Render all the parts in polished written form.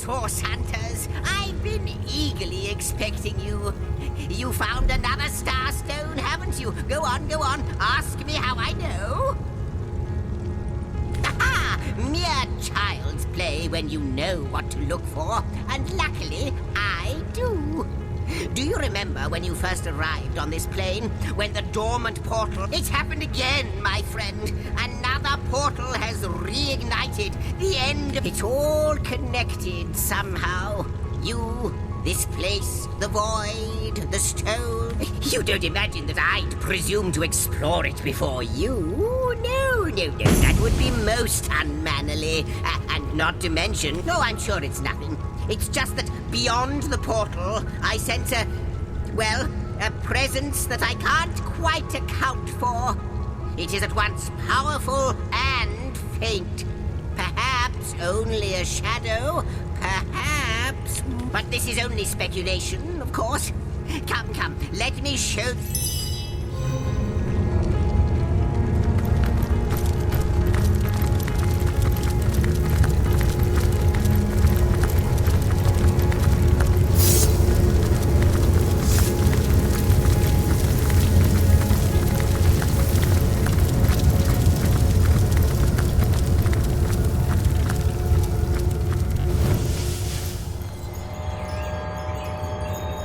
PS4 Santas. I've been eagerly expecting you. You found another star stone, haven't you? Go on, go on. Ask me how I know. Aha! Mere child's play when you know what to look for. And luckily, I do. Do you remember when you first arrived on this plane? When the dormant portal... It's happened again, my friend. Another portal has reignited. The end... It's all connected somehow. You, this place, the void, the stone... You don't imagine that I'd presume to explore it before you? No, that would be most unmannerly. And not to mention... No, I'm sure it's nothing. It's just that beyond the portal, I sense a presence that I can't quite account for. It is at once powerful and faint. Perhaps only a shadow, perhaps... But this is only speculation, of course. Come, let me show...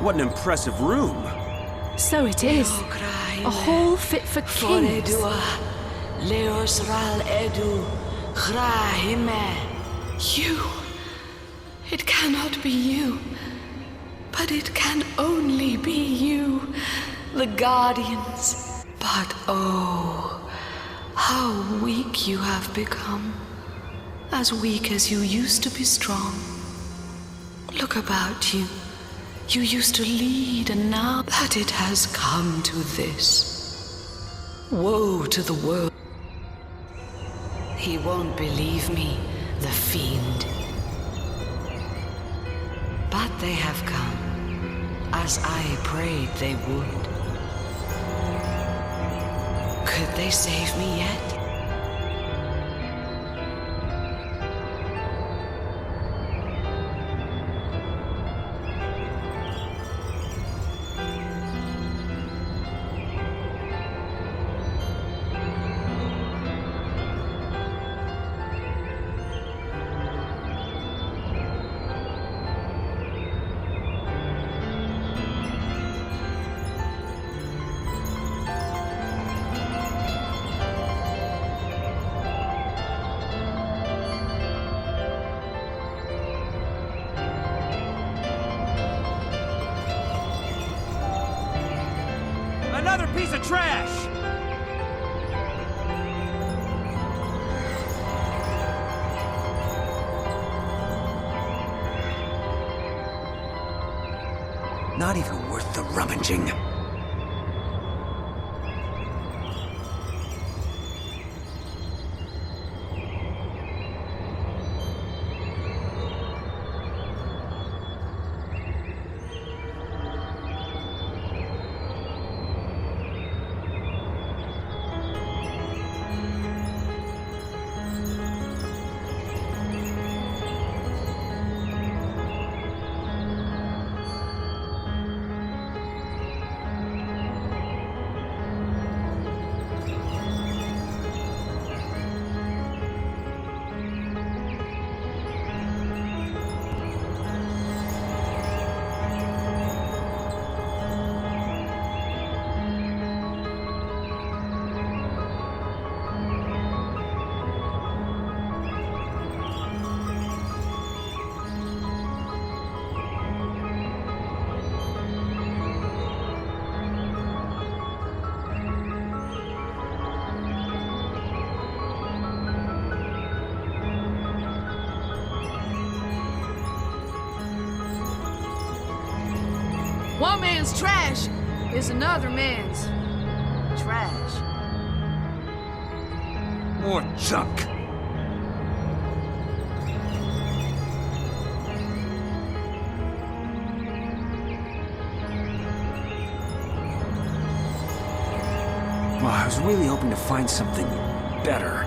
What an impressive room. So it is. A hall fit for kings. You. It cannot be you. But it can only be you. The Guardians. But oh, how weak you have become. As weak as you used to be strong. Look about you. You used to lead, and now that it has come to this, woe to the world. He won't believe me, the fiend. But they have come, as I prayed they would. Could they save me yet? Another piece of trash! Not even worth the rummaging. One man's trash is another man's trash. More junk. Well, I was really hoping to find something better.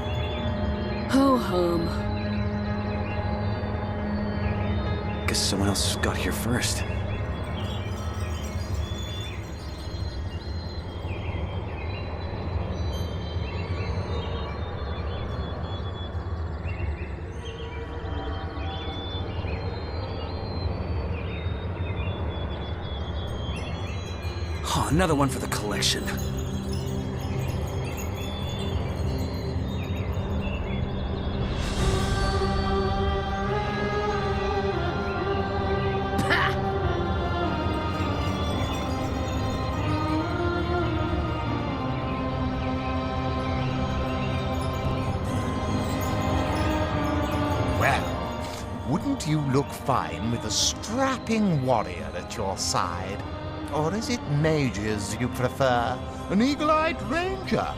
Ho hum. guess someone else got here first. Oh, another one for the collection. Wouldn't you look fine with a strapping warrior at your side? Or is it mages you prefer? An eagle-eyed ranger?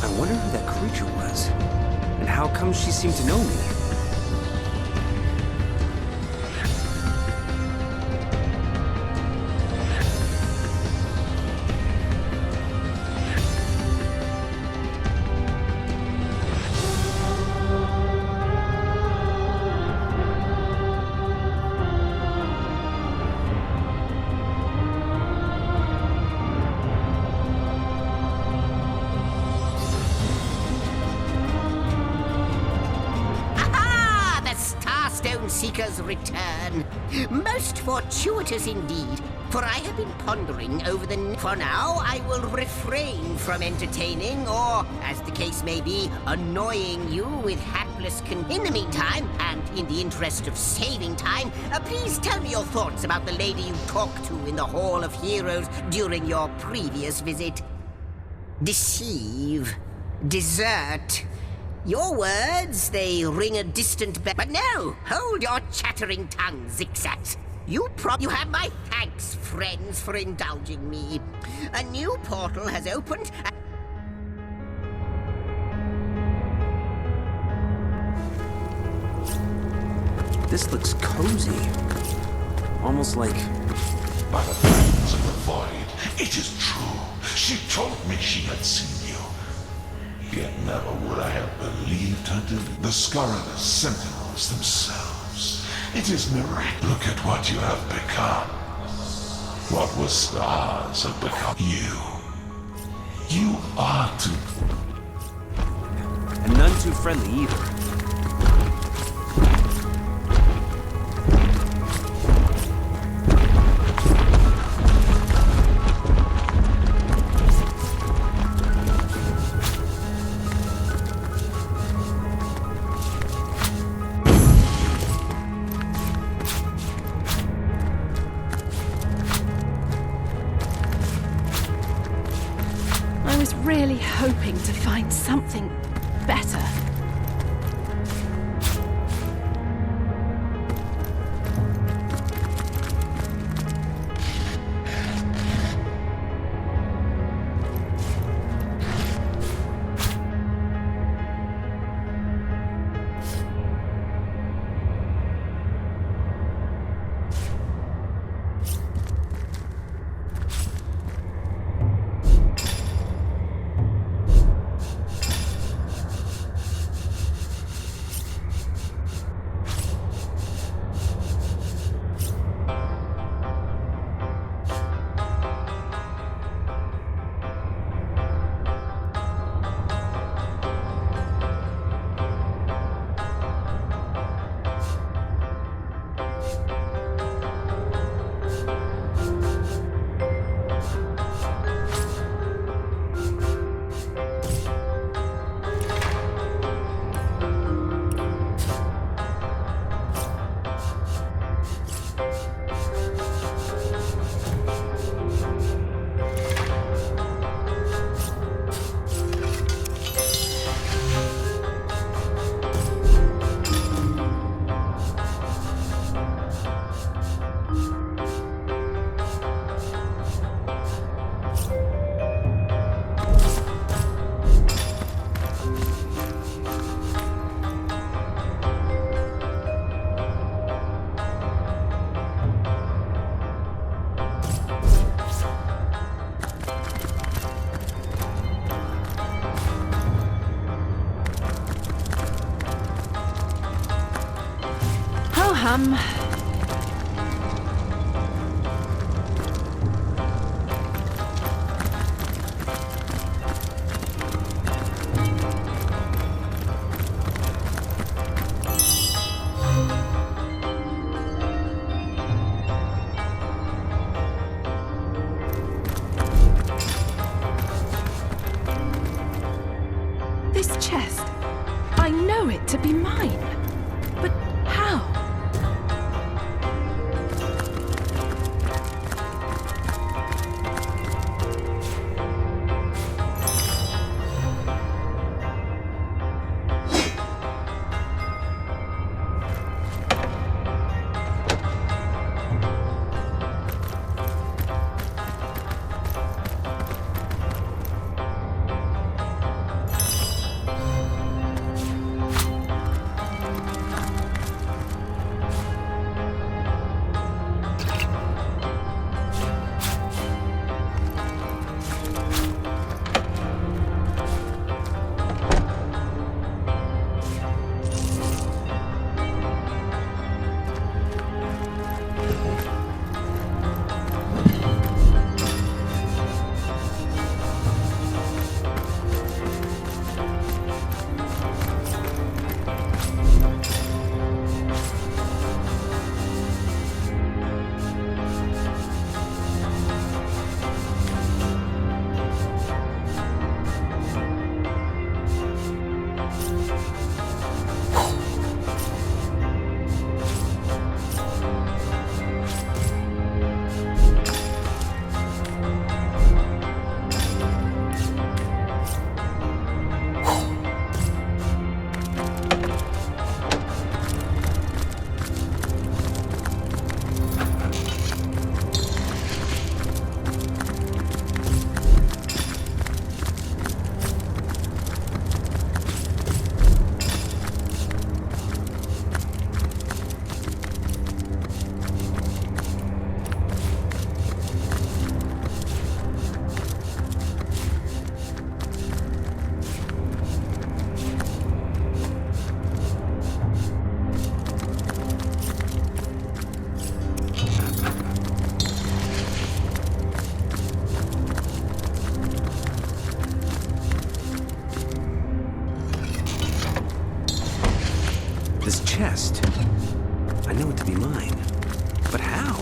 I wonder who that creature was, and how come she seemed to know me. Seeker's return. Most fortuitous indeed, for I have been pondering over the... For now, I will refrain from entertaining, or, as the case may be, annoying you with hapless In the meantime, and in the interest of saving time, please tell me your thoughts about the lady you talked to in the Hall of Heroes during your previous visit. Deceive. Desert. Your words, they ring a distant bell. But no! Hold your chattering tongue, zigzags. You have my thanks, friends, for indulging me. A new portal has opened. This looks cozy. Almost like... By the things of the void, it is true. She told me she had seen you. Yet never would I have believed her to be the scurrilous sentinels themselves. It is miraculous. Look at what you have become. What was stars have become you. You are too... And none too friendly either. Really hoping to find something better. This chest, I know it to be mine. But how? This chest, I know it to be mine. But how?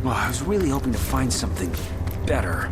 Well, I was really hoping to find something better.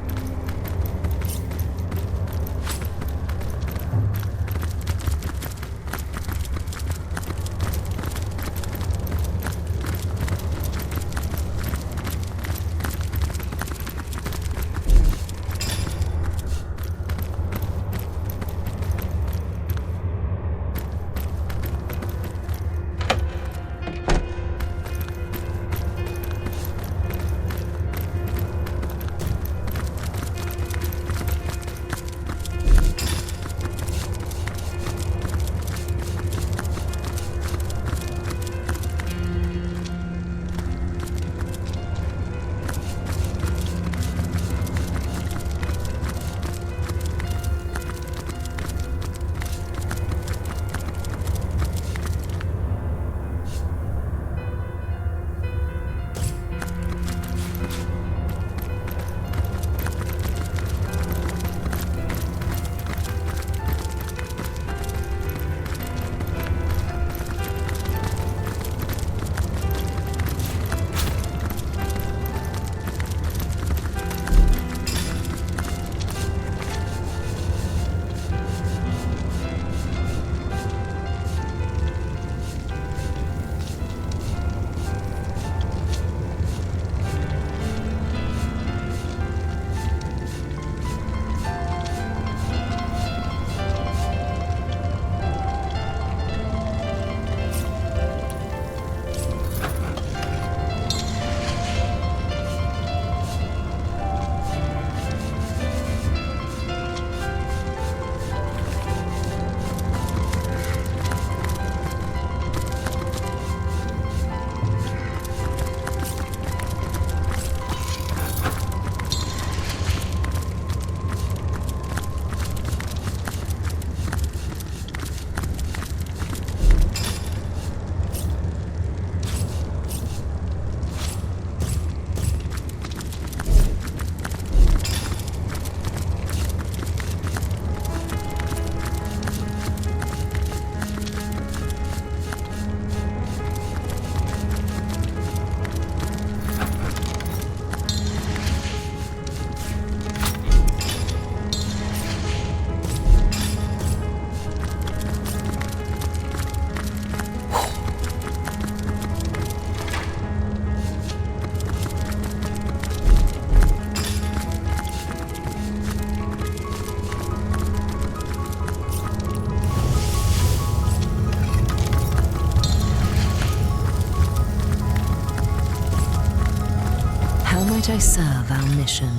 serve our mission.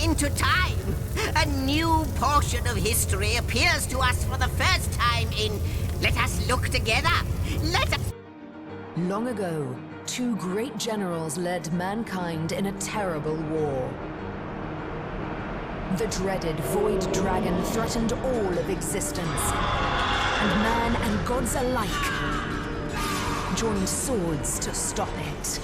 Into time. A new portion of history appears to us for the first time in... Let us look together. Let us... Long ago, two great generals led mankind in a terrible war. The dreaded Void Dragon threatened all of existence, and man and gods alike joined swords to stop it.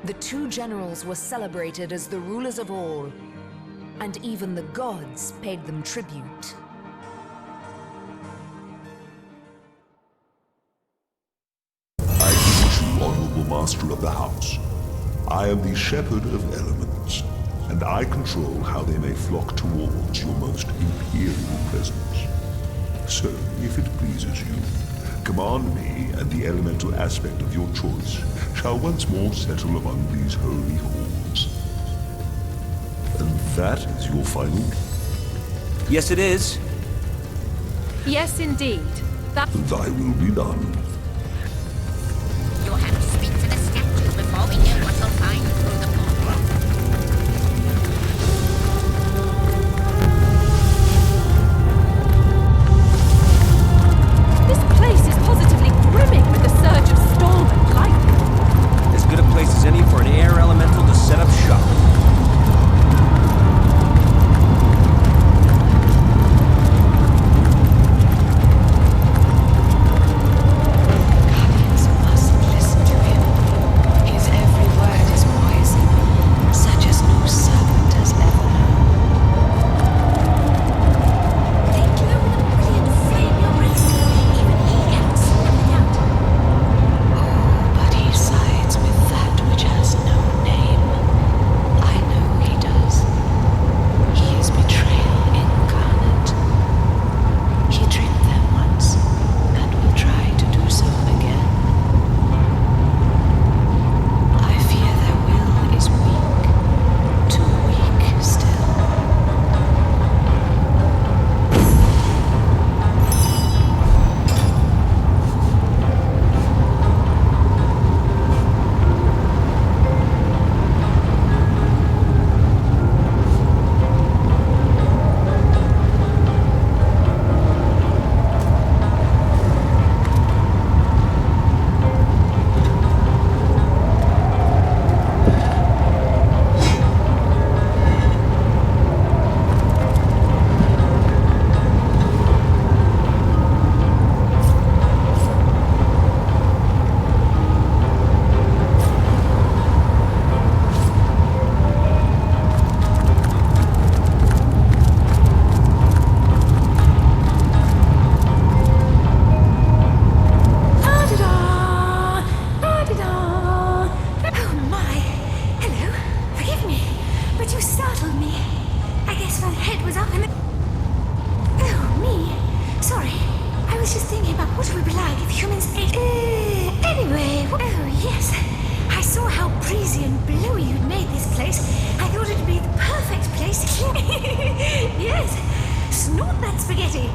The two generals were celebrated as the rulers of all, and even the gods paid them tribute. I greet you, honorable master of the house. I am the shepherd of elements, and I control how they may flock towards your most imperial presence. So, if it pleases you, command me, and the elemental aspect of your choice shall once more settle among these holy halls. And that is your final? Yes, it is. Yes, indeed. Thy will be done. You'll have to speak to the statue before we know what you'll find through the portal. This place is positively brimming with the surge of storm and lightning. As good a place as any for an air elemental to set up shop. place. I thought it'd be the perfect place. Yes, snort that spaghetti.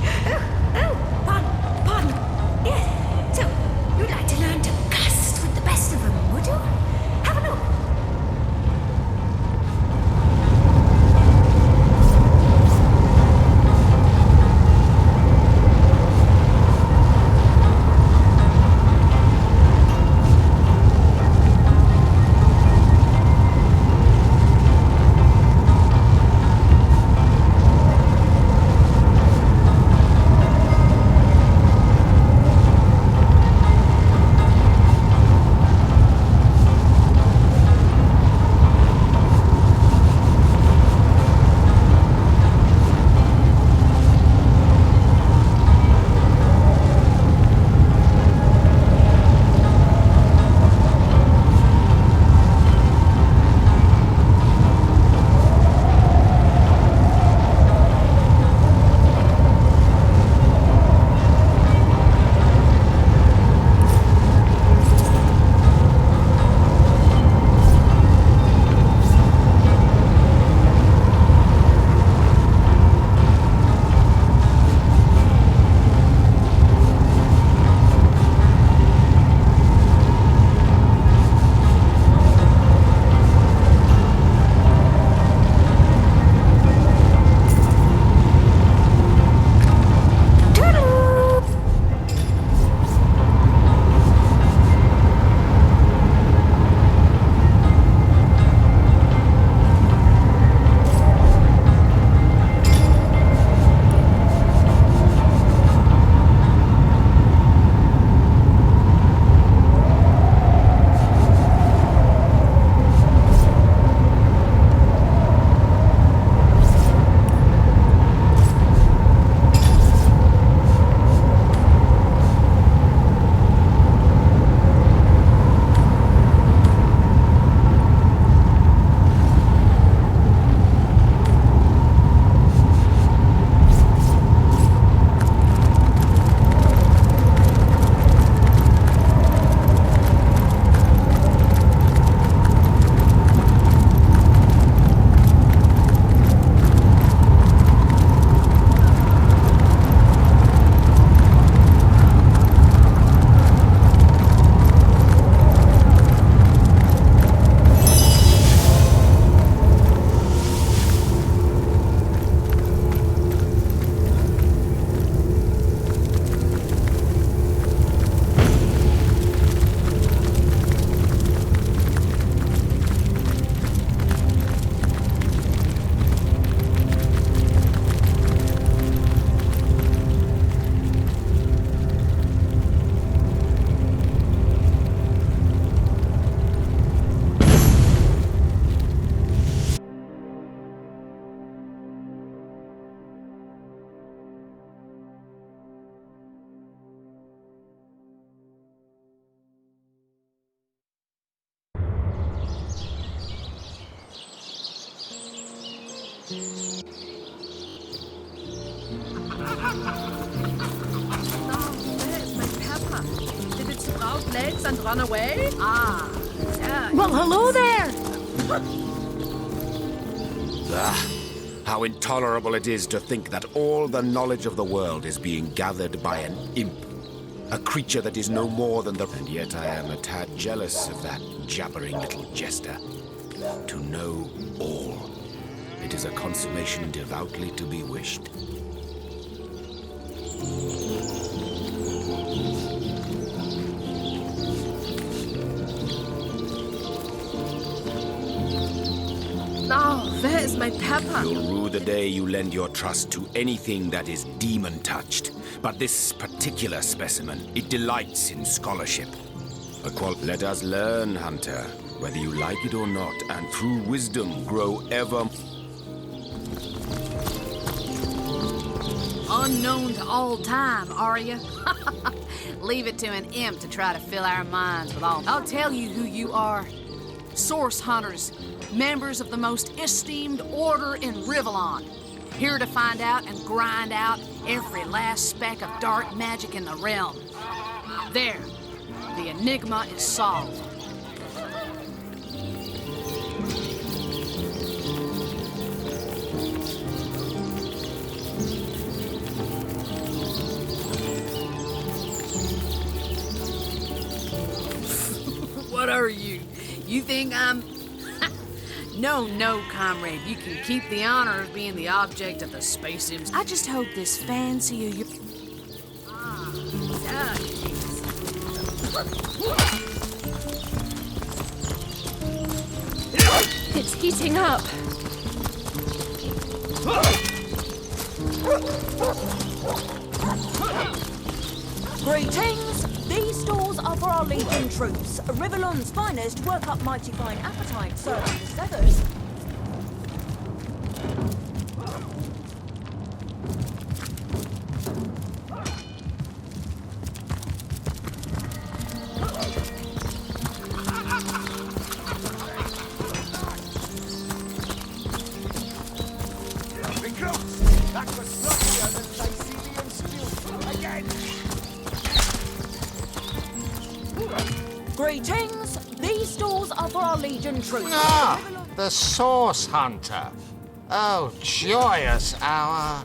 Pardon. Yes, so you'd like to learn to cust with the best of them, would you? Have a look. There's my Peppa. Did it sprout legs and run away? Ah, Well, hello there! How intolerable it is to think that all the knowledge of the world is being gathered by an imp. A creature that is no more than the... And yet I am a tad jealous of that jabbering little jester. To know all. It is a consummation devoutly to be wished. Oh, where is my Peppa? You'll rue the day you lend your trust to anything that is demon-touched. But this particular specimen, it delights in scholarship. Let us learn, Hunter, whether you like it or not, and through wisdom grow ever... Unknown to all time, are you? Leave it to an imp to try to fill our minds with all... I'll tell you who you are. Source hunters, members of the most esteemed order in Rivellon. Here to find out and grind out every last speck of dark magic in the realm. There, the enigma is solved. What are you? You think I'm... No, comrade. You can keep the honor of being the object of the space sims. I just hope this fancy of your... It's heating up. Greetings! These stalls are for our Legion troops. Rivalon's finest work up mighty fine appetite, serving the feathers. Greetings! These stalls are for our Legion troops. Ah, the Source Hunter. Oh, joyous hour.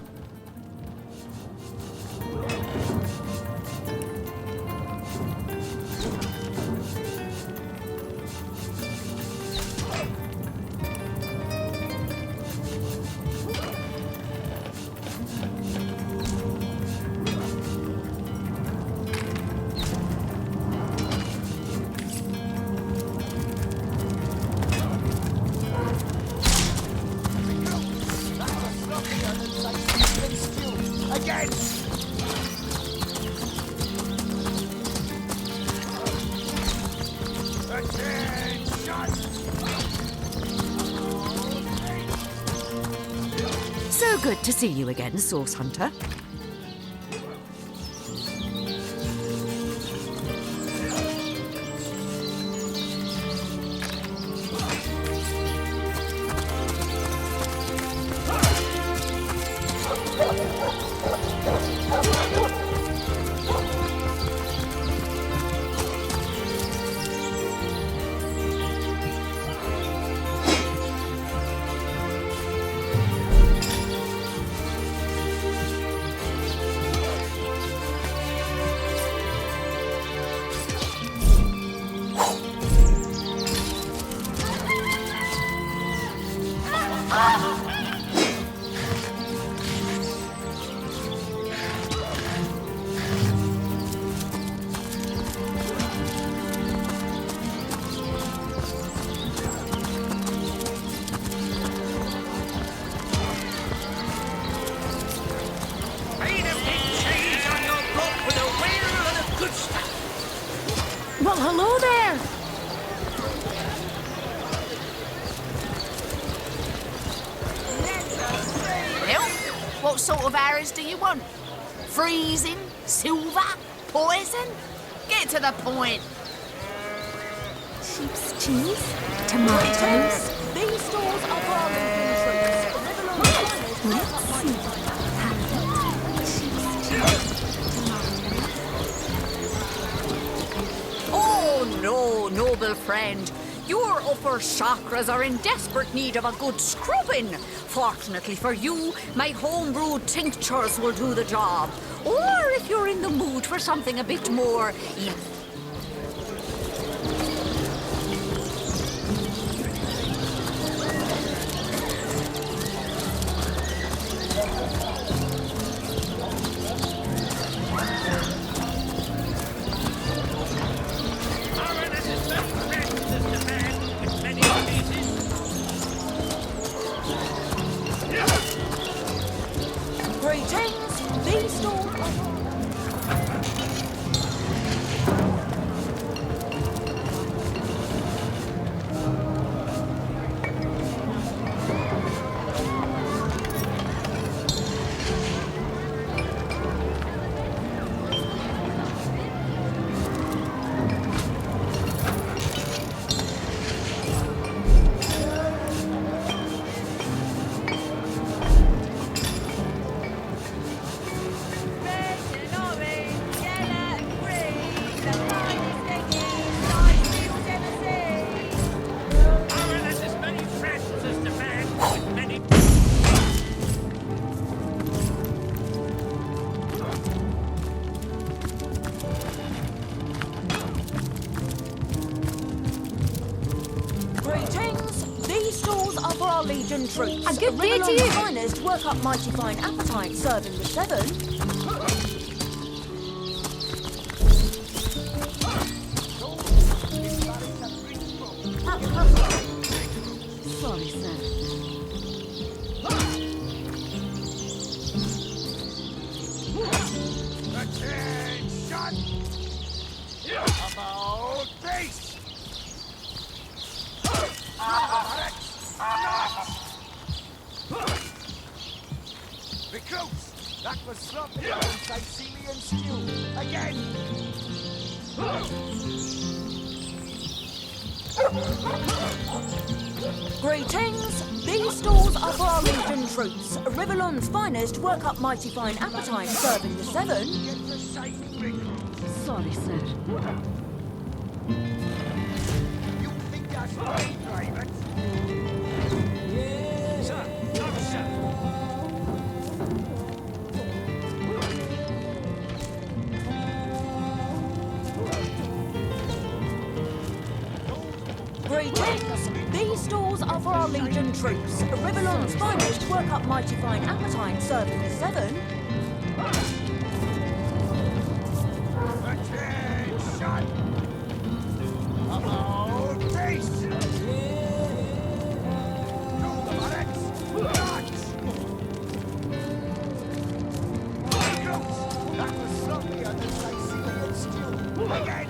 So good to see you again, Source Hunter. Well, hello there. Well, what sort of arrows do you want? Freezing? Silver? Poison? Get to the point. Sheep's cheese, tomatoes. These stalls are for our Legion troops. Let's see. Oh no, noble friend. Your upper chakras are in desperate need of a good scrubbing. Fortunately for you, my homebrewed tinctures will do the job. Or if you're in the mood for something a bit more... Greetings! These stalls are... Greetings! These stores are for our Legion troops. A good day to you. Finest work up mighty fine appetite, serving the 7. Sorry, sir. Attention! About face! Recruits! That was sloppy and Sicilian stew. Again! Greetings! These stores are for our Legion troops. Riverland's finest work up mighty fine appetite, serving the 7. Sorry, sir. You think that's right, Private? Sir, officer. Greetings! These stores are for our Legion troops. Riverland's finest work up mighty fine appetite, serving the 7. Attention! About face! No barracks! March! Recruits! That was sloppier than Sicilian stew. Again!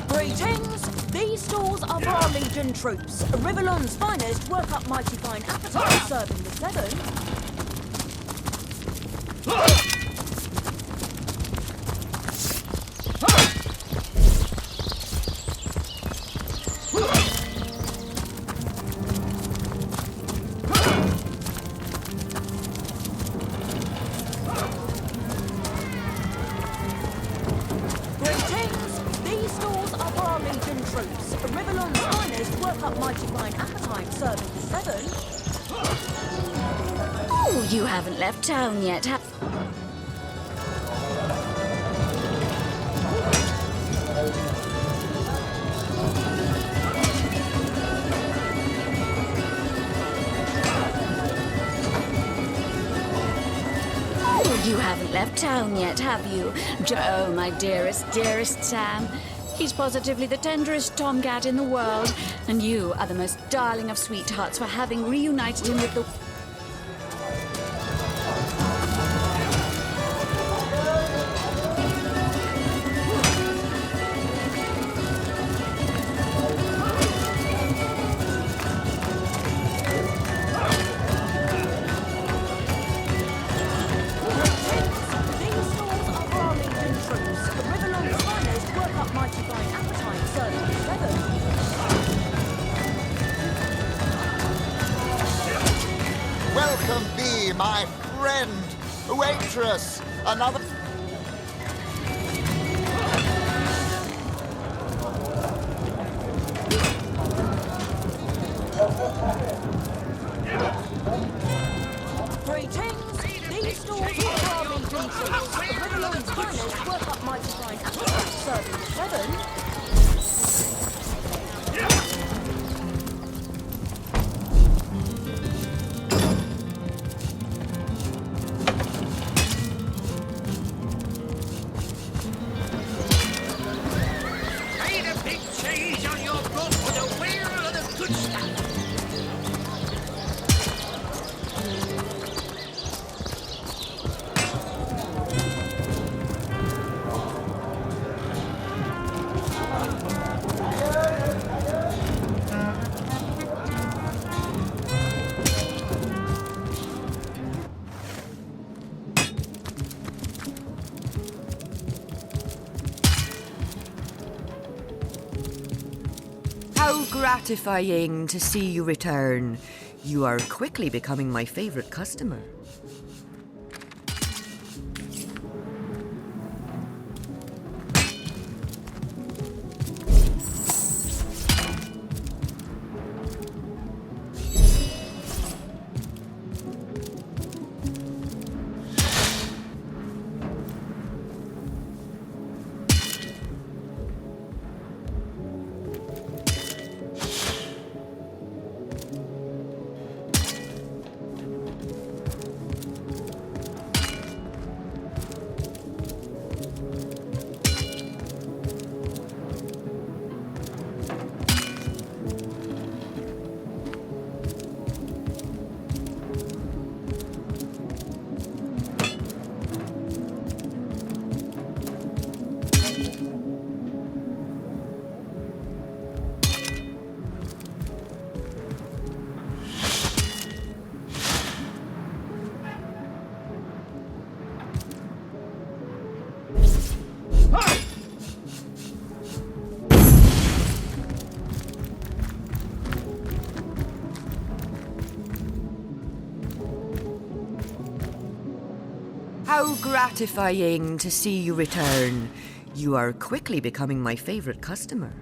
Greetings! These stores are for our Legion troops. Riverland's finest work up mighty fine appetite, serving the 7. Oh, you haven't left town yet, have you haven't left town yet, have you? Oh, my dearest, dearest Sam. He's positively the tenderest tomcat in the world, and you are the most darling of sweethearts for having reunited him with the... Welcome be, my friend, waitress, another... Greetings! These stores are for our Legion troops. Riverland's finest work up mighty fine appetite, serving the 7. How gratifying to see you return. You are quickly becoming my favorite customer. How gratifying to see you return. You are quickly becoming my favorite customer.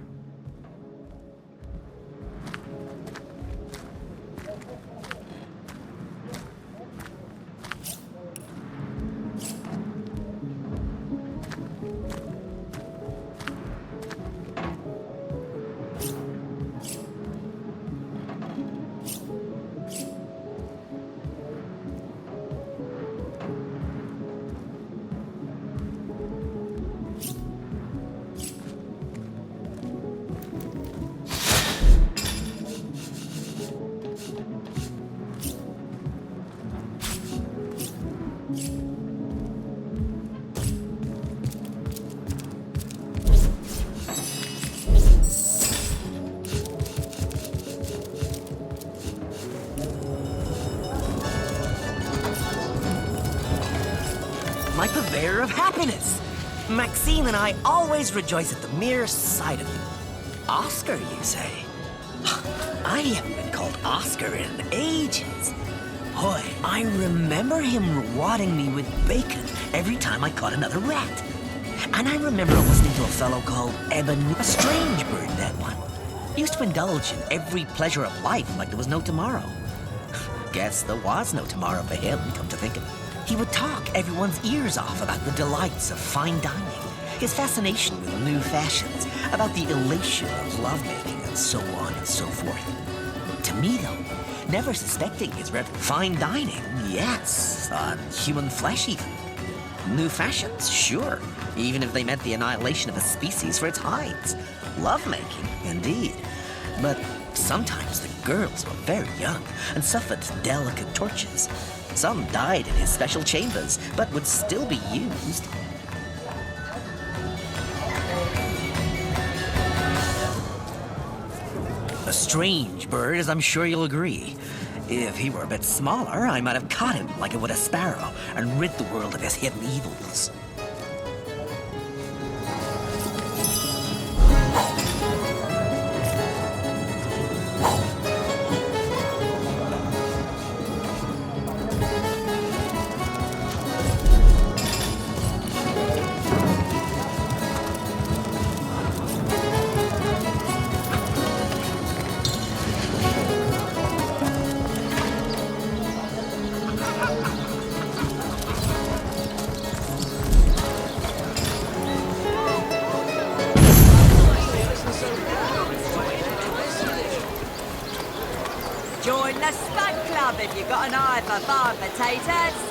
My purveyor of happiness. Maxine and I always rejoice at the mere sight of you. Oscar, you say? I haven't been called Oscar in ages. Boy, I remember him rewarding me with bacon every time I caught another rat. And I remember listening to a fellow called Eben, a strange bird, that one. He used to indulge in every pleasure of life like there was no tomorrow. Guess there was no tomorrow for him, come to think of it. He would talk everyone's ears off about the delights of fine dining, his fascination with new fashions, about the elation of lovemaking, and so on and so forth. To me, though, never suspecting his fine dining, yes, on human flesh even. New fashions, sure, even if they meant the annihilation of a species for its hides. Lovemaking, indeed. But sometimes the girls were very young and suffered delicate tortures. Some died in his special chambers, but would still be used. A strange bird, as I'm sure you'll agree. If he were a bit smaller, I might have caught him like I would a sparrow and rid the world of his hidden evils. Join the Spud Club if you've got an eye for farm potatoes.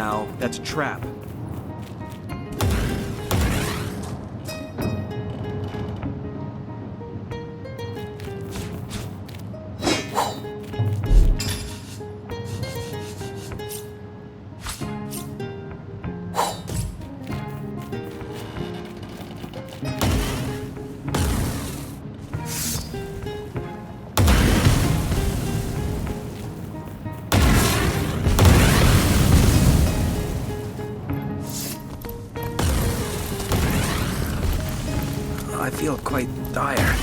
now, that's a trap. I feel quite dire.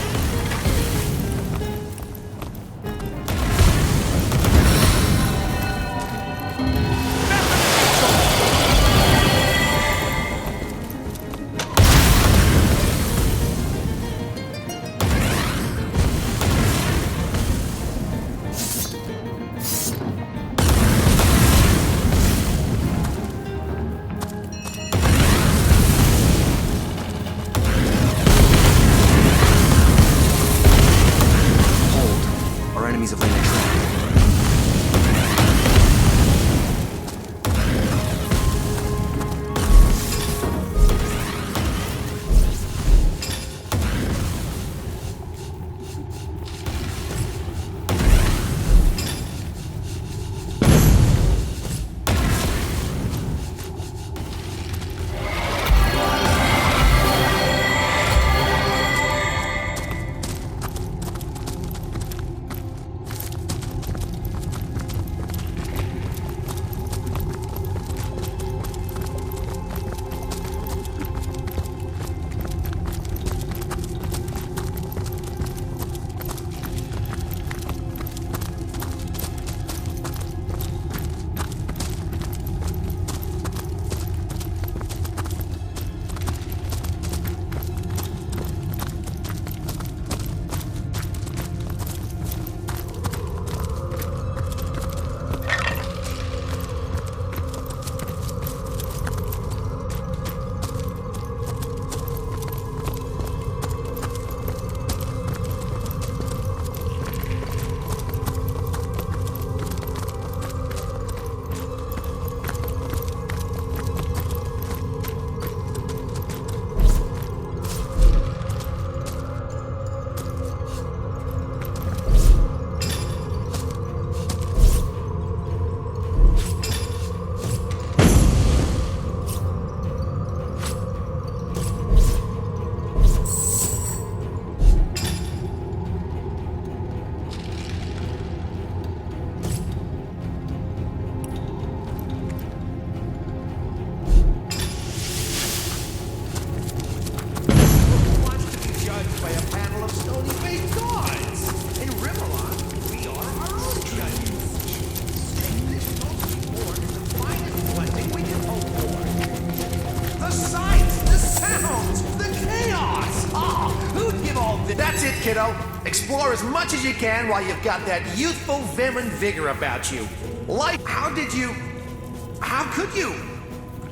Kiddo. Explore as much as you can while you've got that youthful vim and vigor about you. Life, how could you?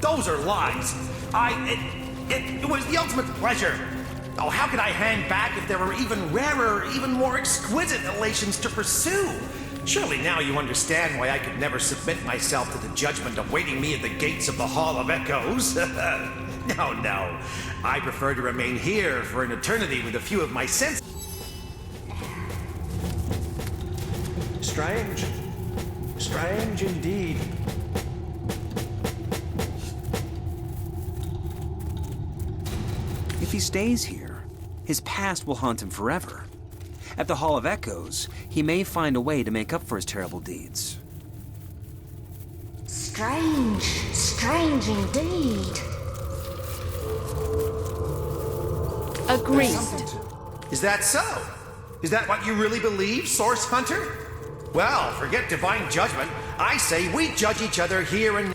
Those are lies. It was the ultimate pleasure. Oh, how could I hang back if there were even rarer, even more exquisite elations to pursue? Surely now you understand why I could never submit myself to the judgment awaiting me at the gates of the Hall of Echoes. No. I prefer to remain here for an eternity with a few of my senses. Strange. Strange indeed. If he stays here, his past will haunt him forever. At the Hall of Echoes, he may find a way to make up for his terrible deeds. Strange. Strange indeed. Agreed. Is that so? Is that what you really believe, Source Hunter? Well, forget divine judgment. I say we judge each other here and...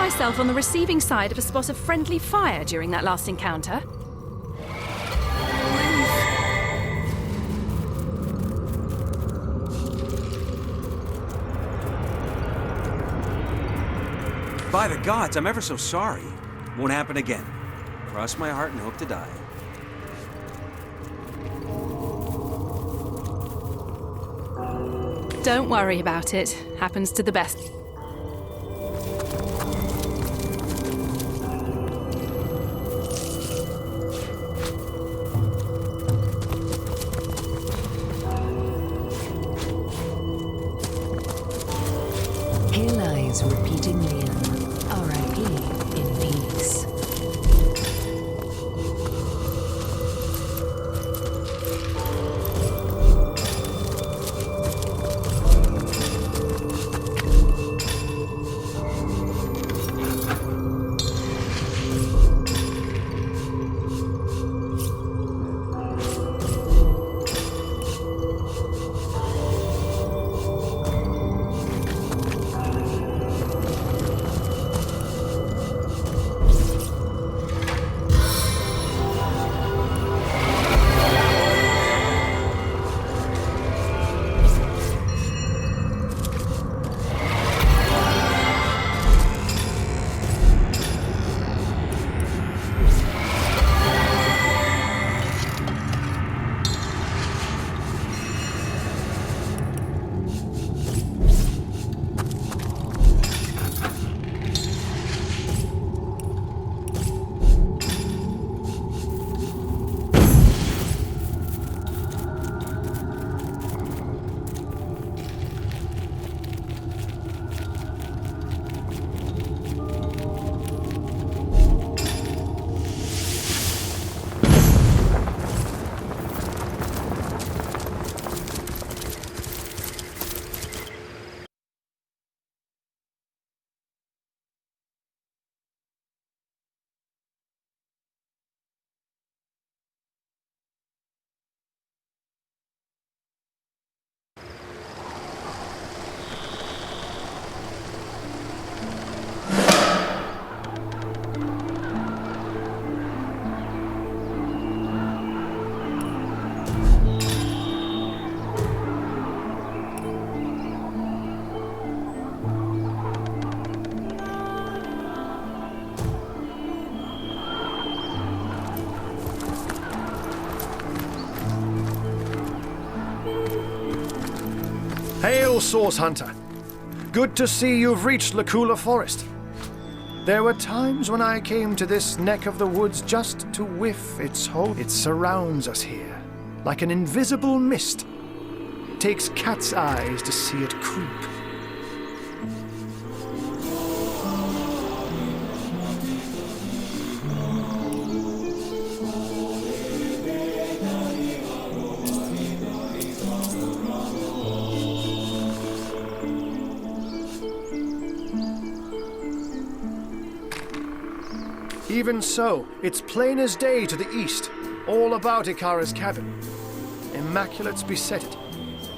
myself on the receiving side of a spot of friendly fire during that last encounter. By the gods, I'm ever so sorry. Won't happen again. Cross my heart and hope to die. Don't worry about it. Happens to the best. Here lies repeating Liam, R.I.P. in peace. Hail, Source Hunter. Good to see you've reached Lacula Forest. There were times when I came to this neck of the woods just to whiff its whole. It surrounds us here, like an invisible mist. It takes cat's eyes to see it creep. Even so, it's plain as day to the east, all about Ikara's cabin. Immaculate's beset it.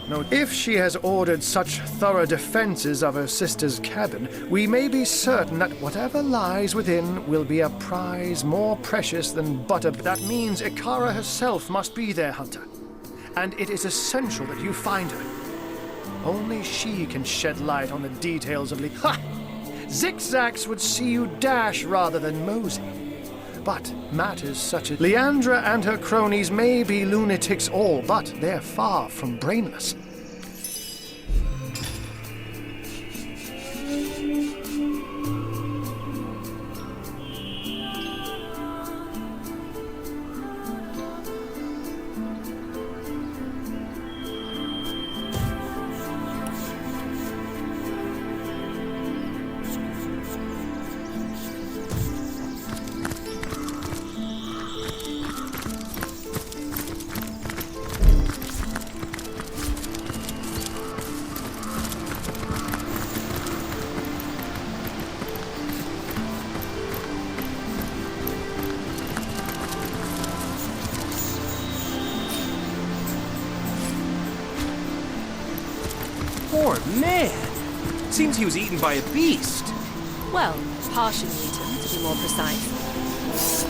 No, if she has ordered such thorough defenses of her sister's cabin, we may be certain that whatever lies within will be a prize more precious than butter. That means Ikara herself must be there, Hunter. And it is essential that you find her. Only she can shed light on the details of Ha! Zigzags would see you dash rather than mosey. But matters such as Leandra and her cronies may be lunatics all, but they're far from brainless. Poor man. Seems he was eaten by a beast. Well, partially eaten, to be more precise.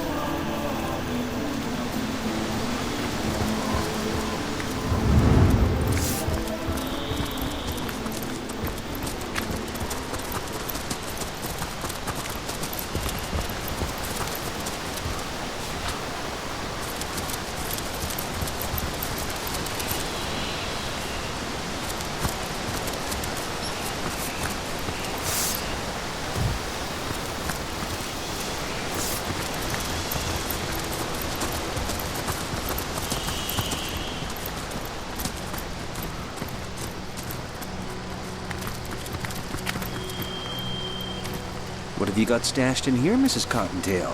What have you got stashed in here, Mrs. Cottontail?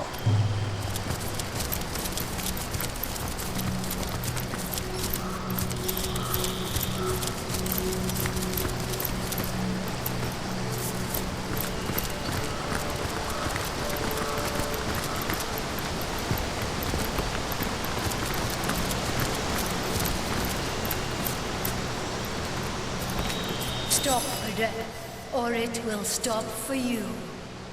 Stop for death, or it will stop for you.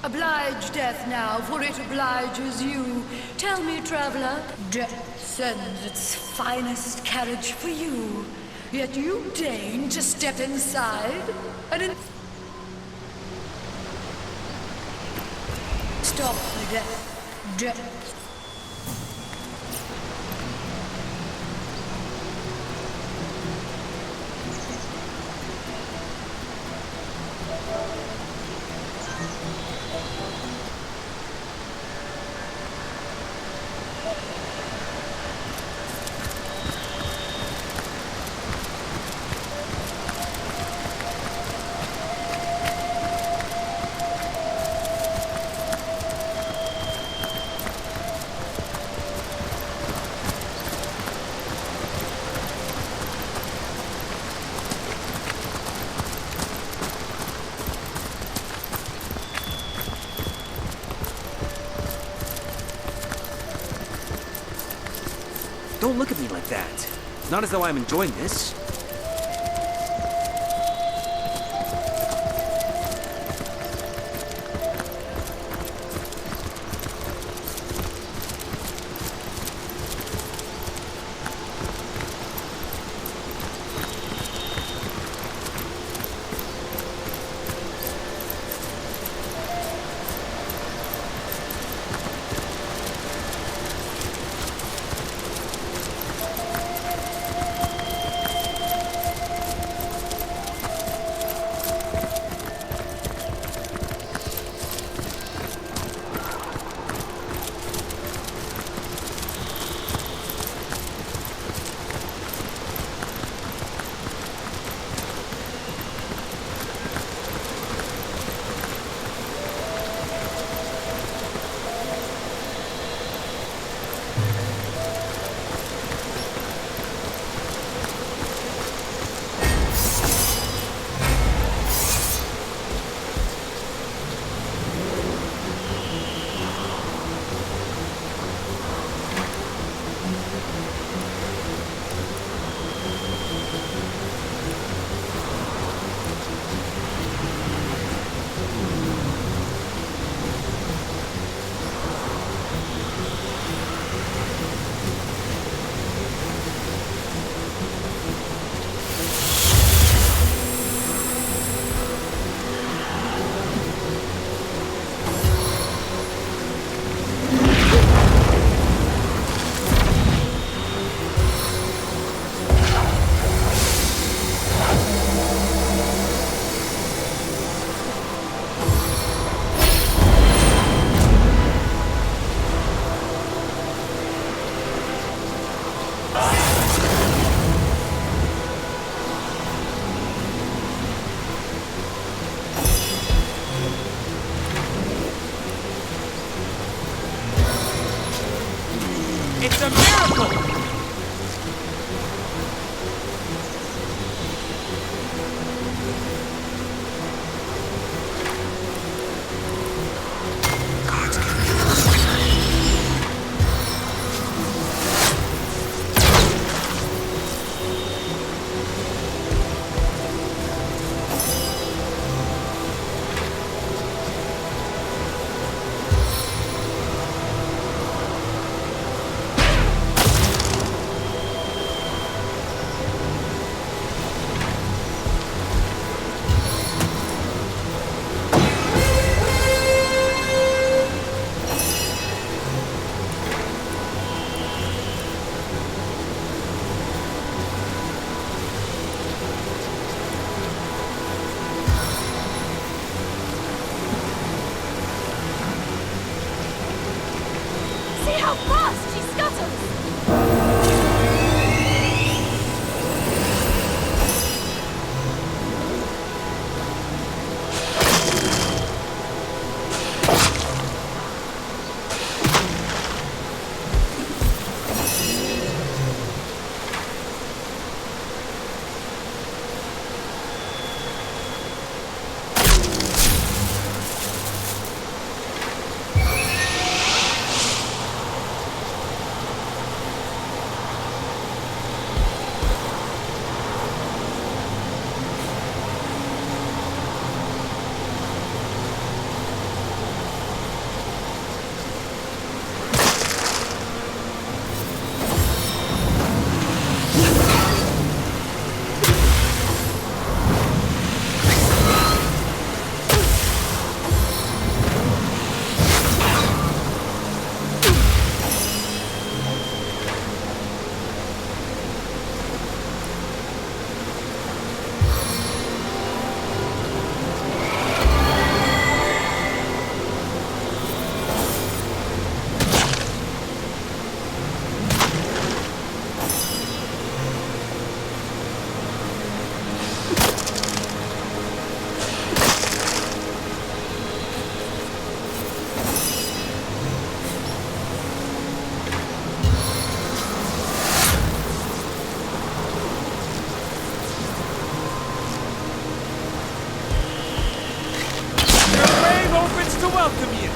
Oblige death now, for it obliges you. Tell me, traveler, death sends its finest carriage for you. Yet you deign to step inside and stop for death, death. Don't look at me like that. Not as though I'm enjoying this. It's a miracle! how fast she scuttles! To welcome you.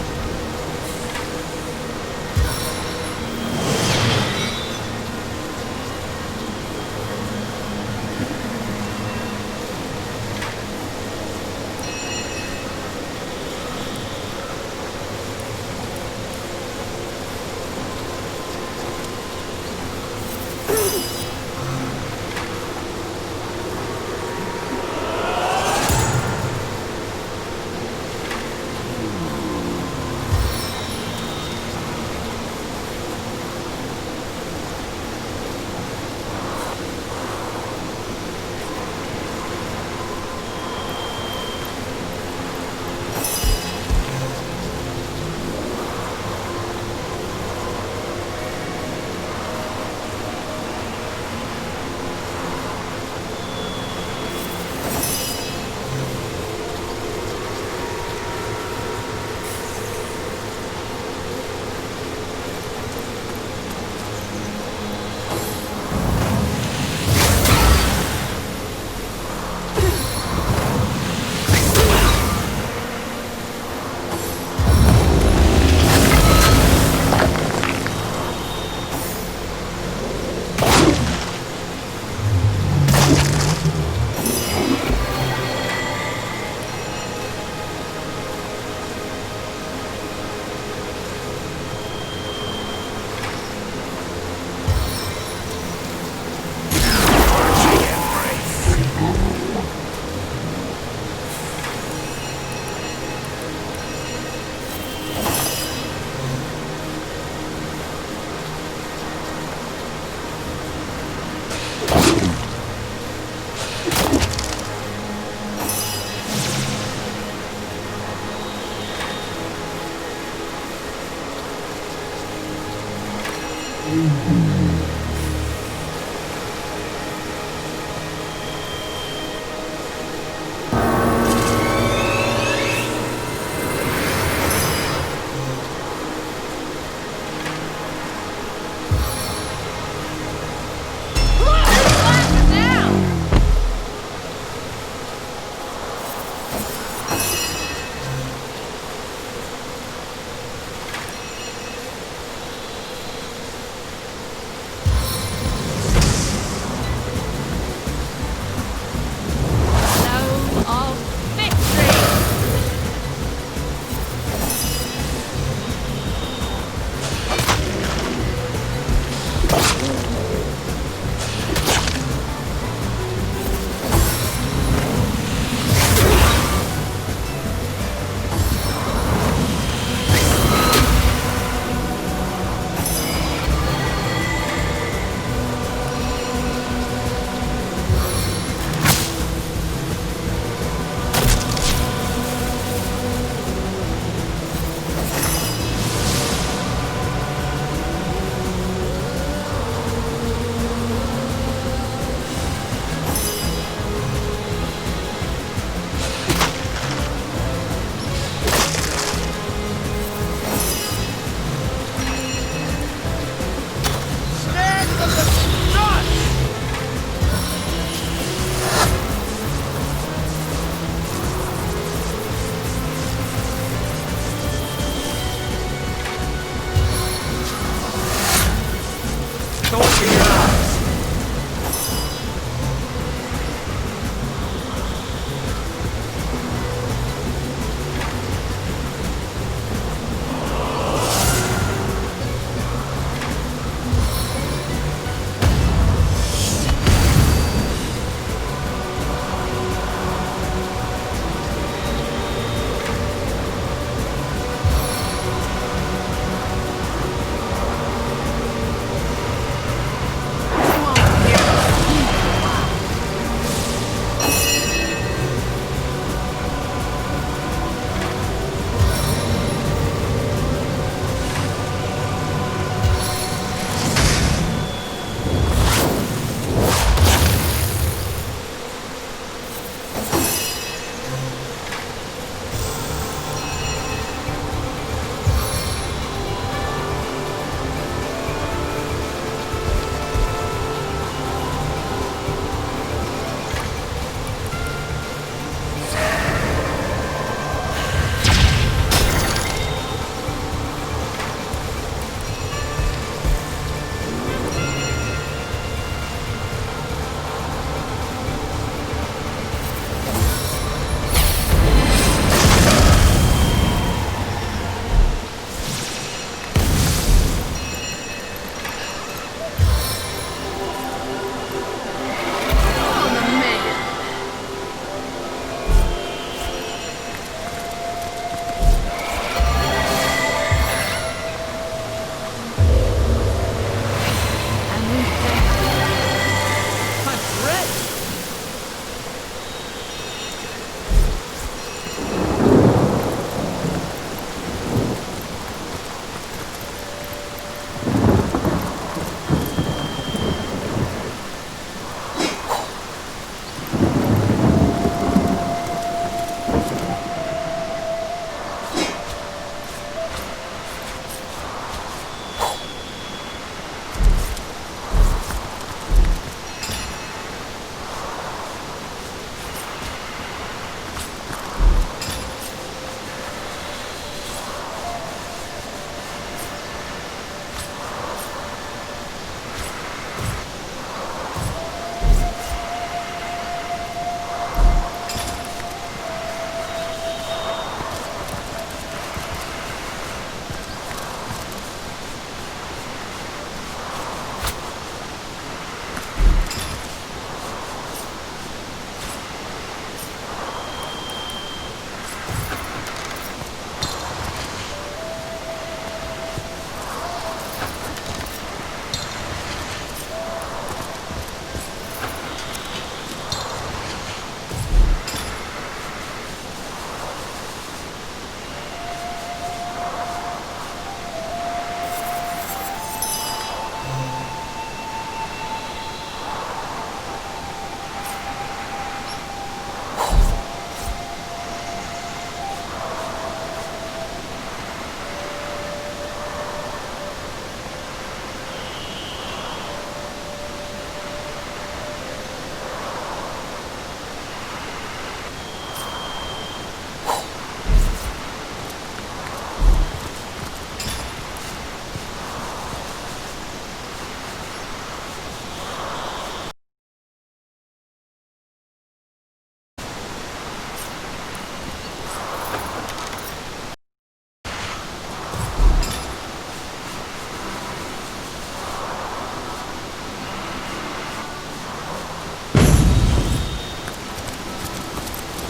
torch in your eyes.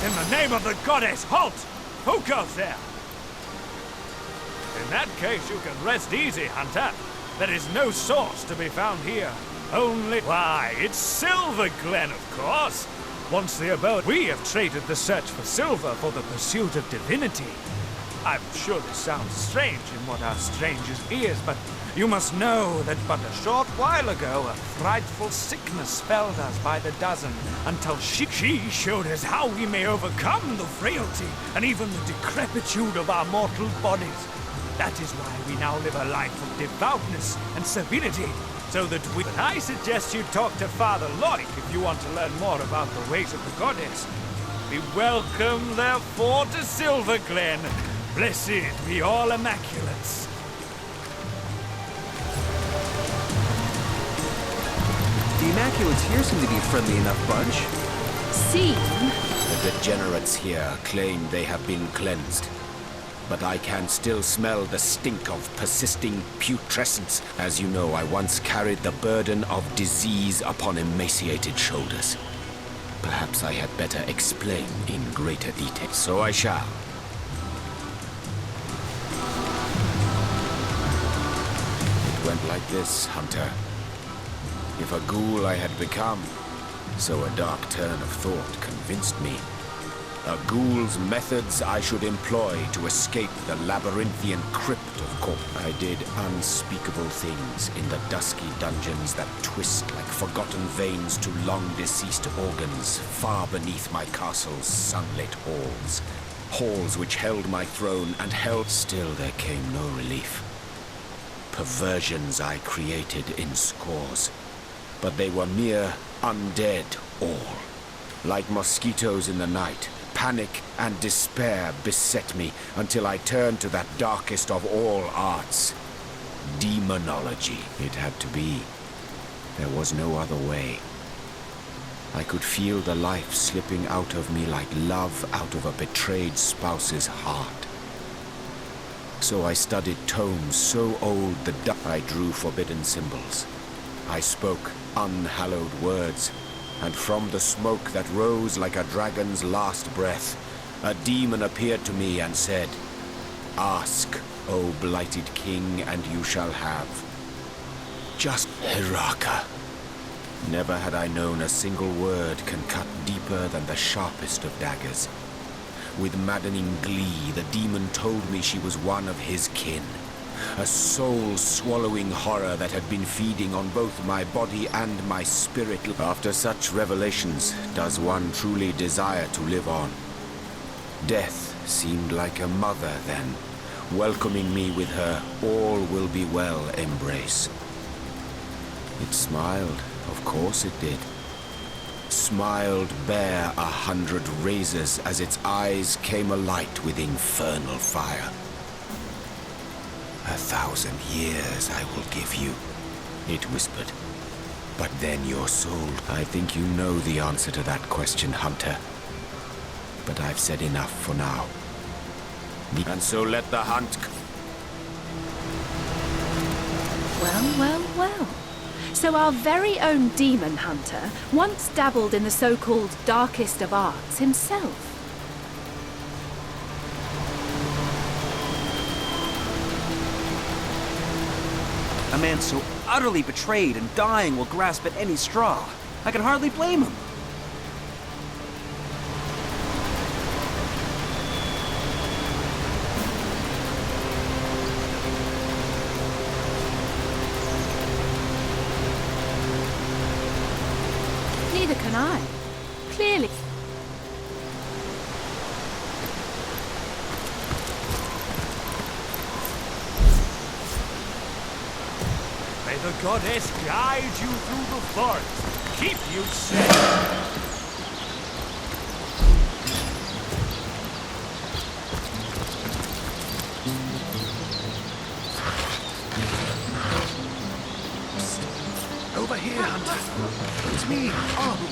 In the name of the goddess, halt! Who goes there? In that case, you can rest easy, Hunter. There is no source to be found here. Only... Why, it's Silver Glen, of course. Once the abode, we have traded the search for silver for the pursuit of divinity. I'm sure this sounds strange in what are strangers' ears, but you must know that but a short while ago, a frightful sickness spelled us by the dozen, until she showed us how we may overcome the frailty and even the decrepitude of our mortal bodies. That is why we now live a life of devoutness and civility, so that we... But I suggest you talk to Father Loic if you want to learn more about the ways of the goddess. Be welcome, therefore, to Silver Glen. Blessed be all Immaculates. The Immaculates here seem to be a friendly enough bunch. Seem? The degenerates here claim they have been cleansed. But I can still smell the stink of persisting putrescence. As you know, I once carried the burden of disease upon emaciated shoulders. Perhaps I had better explain in greater detail. So I shall. It went like this, Hunter. If a ghoul I had become, so a dark turn of thought convinced me. A ghoul's methods I should employ to escape the labyrinthian crypt of Coop. I did unspeakable things in the dusky dungeons that twist like forgotten veins to long-deceased organs far beneath my castle's sunlit halls. Halls which held my throne and held. Still there came no relief. Perversions I created in scores, but they were mere undead all. Like mosquitoes in the night, panic and despair beset me until I turned to that darkest of all arts, demonology. It had to be. There was no other way. I could feel the life slipping out of me like love out of a betrayed spouse's heart. So I studied tomes so old I drew forbidden symbols. I spoke unhallowed words. And from the smoke that rose like a dragon's last breath, a demon appeared to me and said, "Ask, O blighted king, and you shall have." Just Hiraka. Never had I known a single word can cut deeper than the sharpest of daggers. With maddening glee, the demon told me she was one of his kin. A soul-swallowing horror that had been feeding on both my body and my spirit. After such revelations, does one truly desire to live on? Death seemed like a mother then, welcoming me with her all will be well embrace. It smiled, of course it did. Smiled bare 100 razors as its eyes came alight with infernal fire. 1,000 years I will give you, it whispered. But then your soul. I think you know the answer to that question, Hunter. But I've said enough for now. And so let the hunt. Well. So our very own demon hunter once dabbled in the so-called darkest of arts himself. A man so utterly betrayed and dying will grasp at any straw. I can hardly blame him. Neither can I. Clearly. May the goddess guide you through the forest, keep you safe. Over here, Hunter. It's me, Ahu.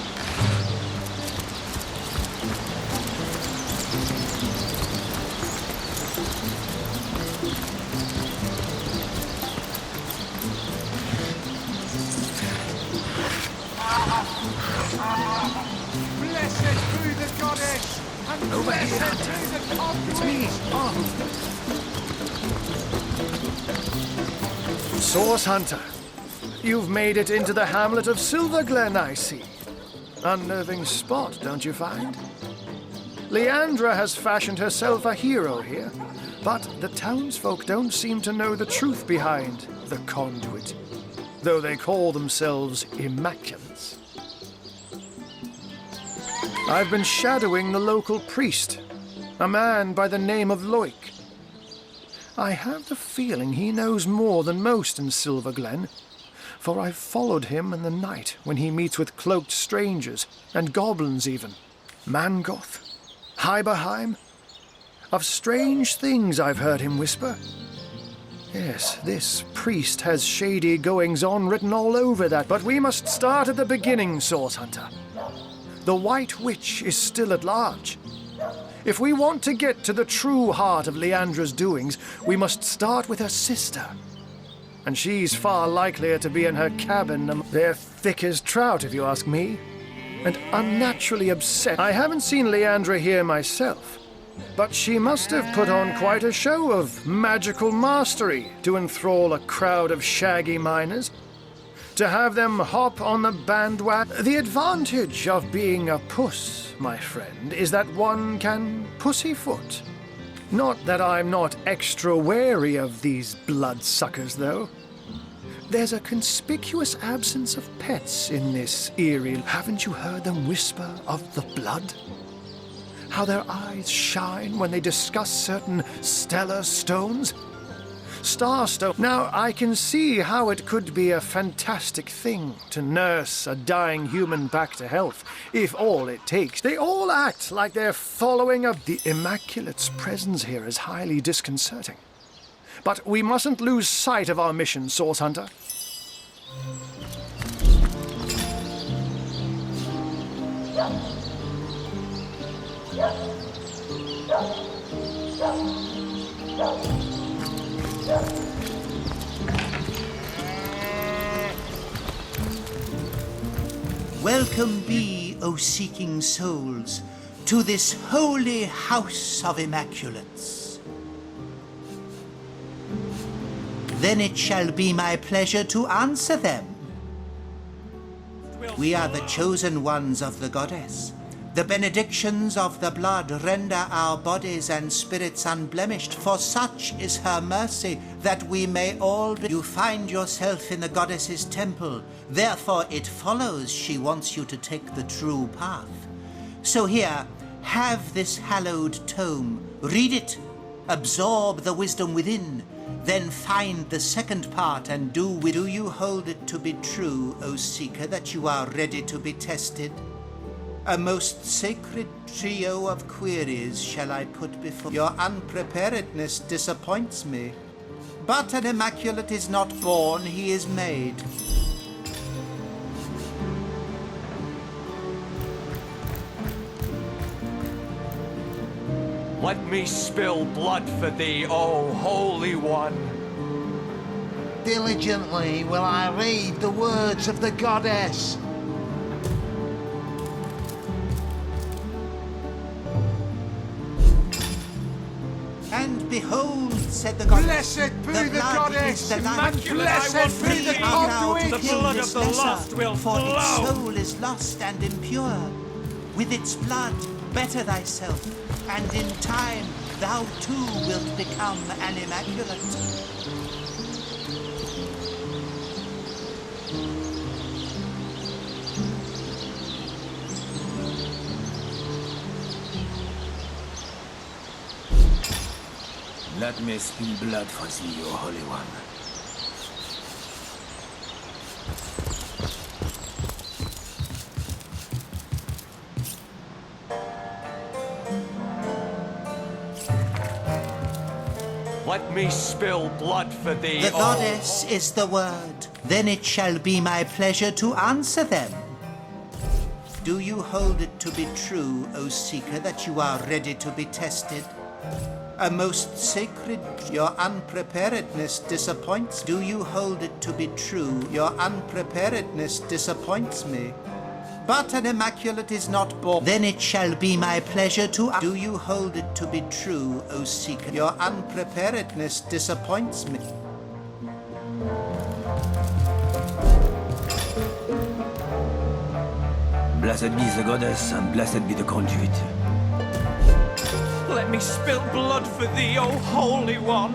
Blessed be the goddess, and Over here, blessed Hunter. be the conqueror. It's me, Ahu. Source Hunter. You've made it into the hamlet of Silverglen, I see. Unnerving spot, don't you find? Leandra has fashioned herself a hero here, but the townsfolk don't seem to know the truth behind the conduit, though they call themselves Immaculates. I've been shadowing the local priest, a man by the name of Loik. I have the feeling he knows more than most in Silverglen, for I've followed him in the night when he meets with cloaked strangers and goblins even. Mangoth, Heiberheim. Of strange things I've heard him whisper. Yes, this priest has shady goings-on written all over that, but we must start at the beginning, Source Hunter. The White Witch is still at large. If we want to get to the true heart of Leandra's doings, we must start with her sister. And she's far likelier to be in her cabin. They're thick as trout, if you ask me. And unnaturally upset. I haven't seen Leandra here myself, but she must have put on quite a show of magical mastery to enthrall a crowd of shaggy miners. To have them hop on the bandwagon. The advantage of being a puss, my friend, is that one can pussyfoot. Not that I'm not extra wary of these bloodsuckers, though. There's a conspicuous absence of pets in this eerie... Haven't you heard them whisper of the blood? How their eyes shine when they discuss certain stellar stones? Starstone. Now, I can see how it could be a fantastic thing to nurse a dying human back to health, if all it takes. They all act like they're following up. The Immaculate's presence here is highly disconcerting. But we mustn't lose sight of our mission, Source Hunter. Welcome be, O seeking souls, to this holy house of Immaculates. Then it shall be my pleasure to answer them. We are the chosen ones of the goddess. The benedictions of the blood render our bodies and spirits unblemished, for such is her mercy, that we may all be... You find yourself in the goddess's temple, therefore it follows she wants you to take the true path. So here, have this hallowed tome, read it, absorb the wisdom within, then find the second part and do with... Do you hold it to be true, O Seeker, that you are ready to be tested? A most sacred trio of queries shall I put before... Your unpreparedness disappoints me. But an Immaculate is not born, he is made. Let me spill blood for thee, O Holy One. Diligently will I read the words of the goddess. And behold, said the goddess, Blessed be the goddess, blessed be the conduit. The blood of the lost will for flow. its soul is lost and impure. With its blood, better thyself, and in time thou too wilt become an Immaculate. Let me spill blood for thee, O Holy One. Let me spill blood for thee, The goddess is the word. Then it shall be my pleasure to answer them. Do you hold it to be true, O Seeker, that you are ready to be tested? A most sacred... Your unpreparedness disappoints... Do you hold it to be true? Your unpreparedness disappoints me. But an Immaculate is not born... Then it shall be my pleasure to... Do you hold it to be true, O Seeker? Your unpreparedness disappoints me. Blessed be the goddess, and blessed be the conduit. Let me spill blood for thee, O Holy One.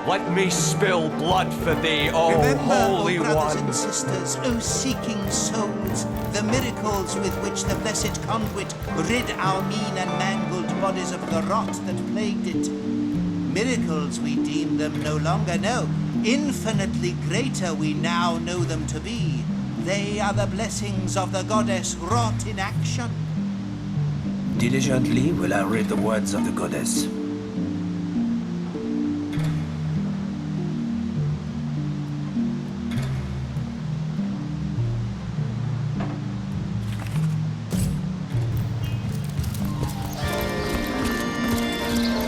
Let me spill blood for thee, O Remember, Holy O brothers One. and sisters, O seeking souls, the miracles with which the blessed conduit rid our mean and mangled bodies of the rot that plagued it. Miracles we deem them no longer, no. Infinitely greater we now know them to be. They are the blessings of the goddess wrought in action. Diligently will I read the words of the goddess.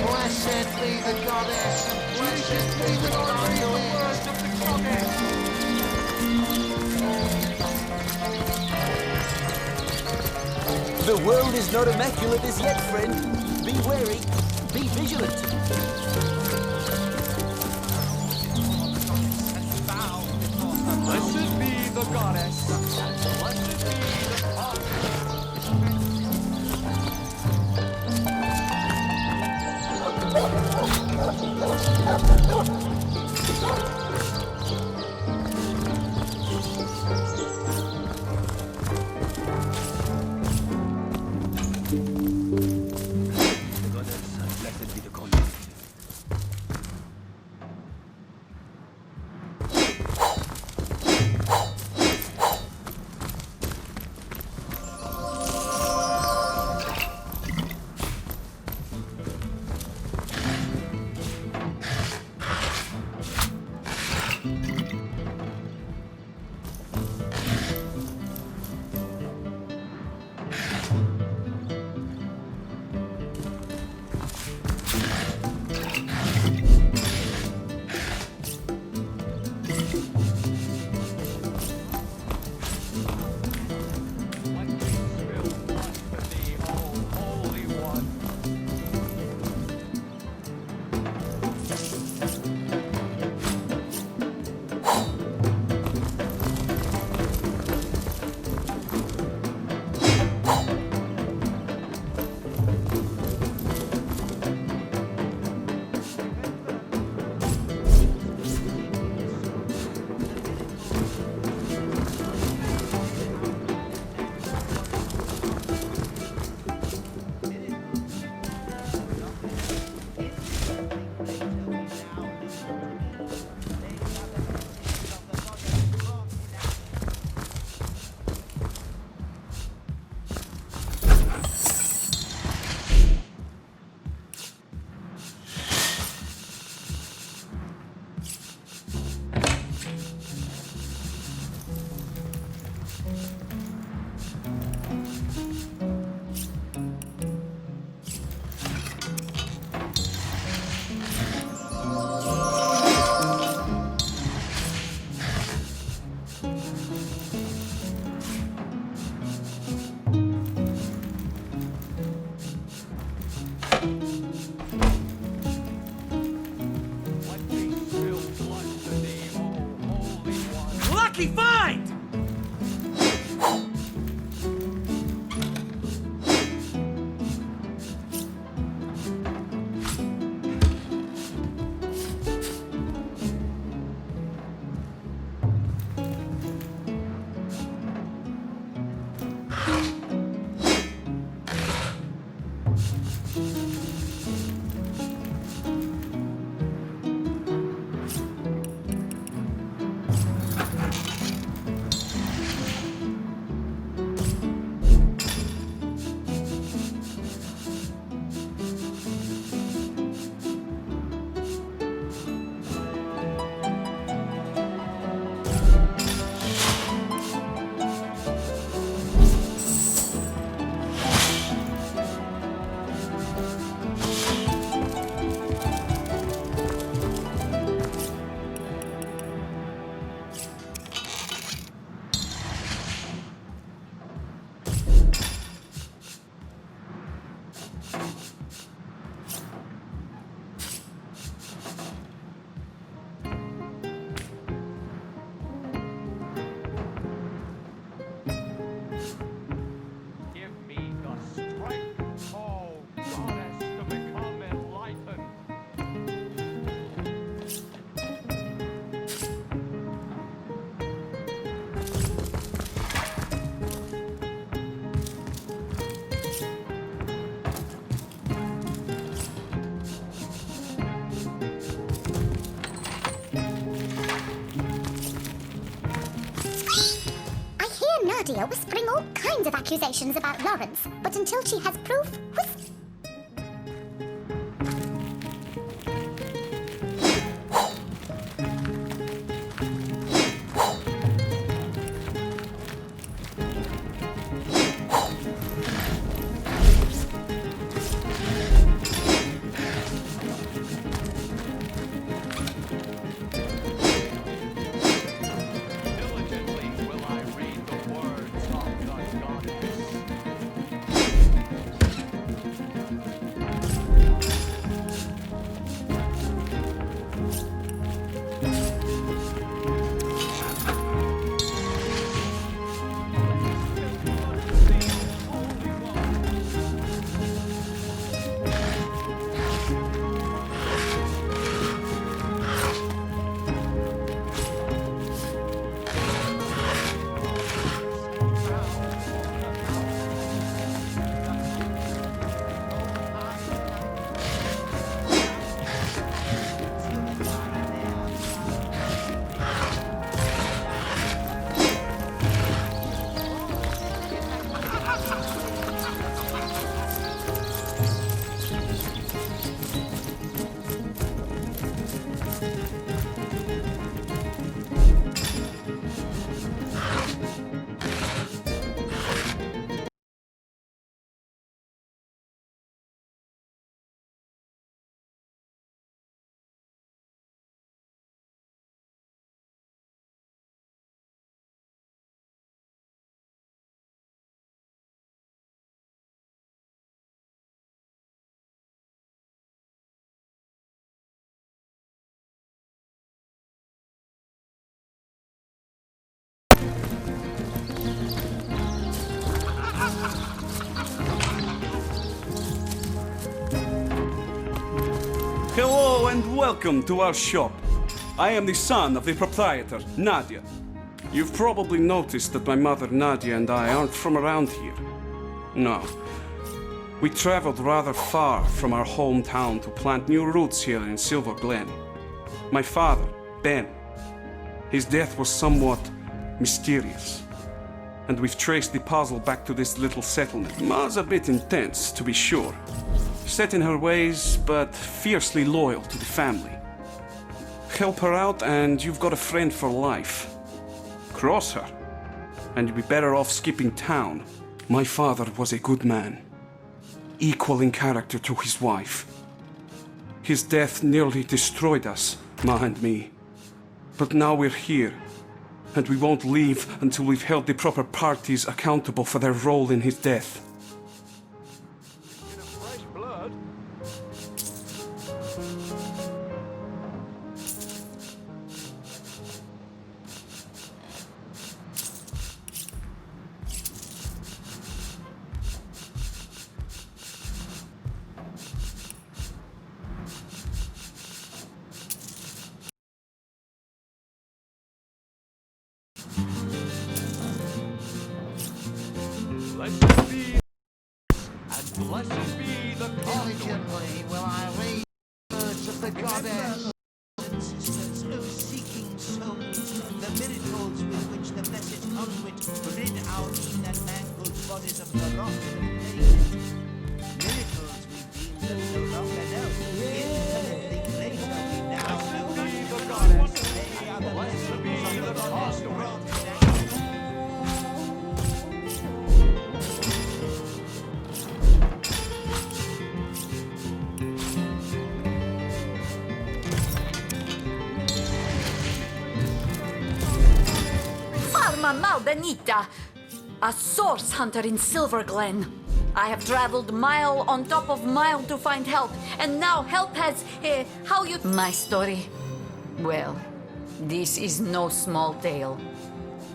Blessed be the goddess. Blessed be the words of the goddess. The world is not immaculate as yet, friend. Be wary. Be vigilant. Blessed be the goddess. Blessed be the goddess. Blessed be the goddess. Nadia whispering all kinds of accusations about Lawrence, but until she has proof, Hello and welcome to our shop. I am the son of the proprietor, Nadia. You've probably noticed that my mother Nadia and I aren't from around here. No. We traveled rather far from our hometown to plant new roots here in Silver Glen. My father, Ben, his death was somewhat mysterious. And we've traced the puzzle back to this little settlement. Ma's a bit intense, to be sure. Set in her ways, but fiercely loyal to the family. Help her out and you've got a friend for life. Cross her, and you'd be better off skipping town. My father was a good man, equal in character to his wife. His death nearly destroyed us, Ma and me. But now we're here, and we won't leave until we've held the proper parties accountable for their role in his death. Blessed be, and blessed be the diligently will I read the words of the goddess. Sisters, O seeking souls, the miracles with which the blessed conduit rid our mean and mangled bodies of the rock and pain. Miracles we deem them no longer know. Infinitely greater we now know. The goddess, they are the blessings of the goddess wrought in action. Malbenita, a source hunter in Silver Glen. I have traveled mile on top of mile to find help, and now help has, My story? Well, this is no small tale.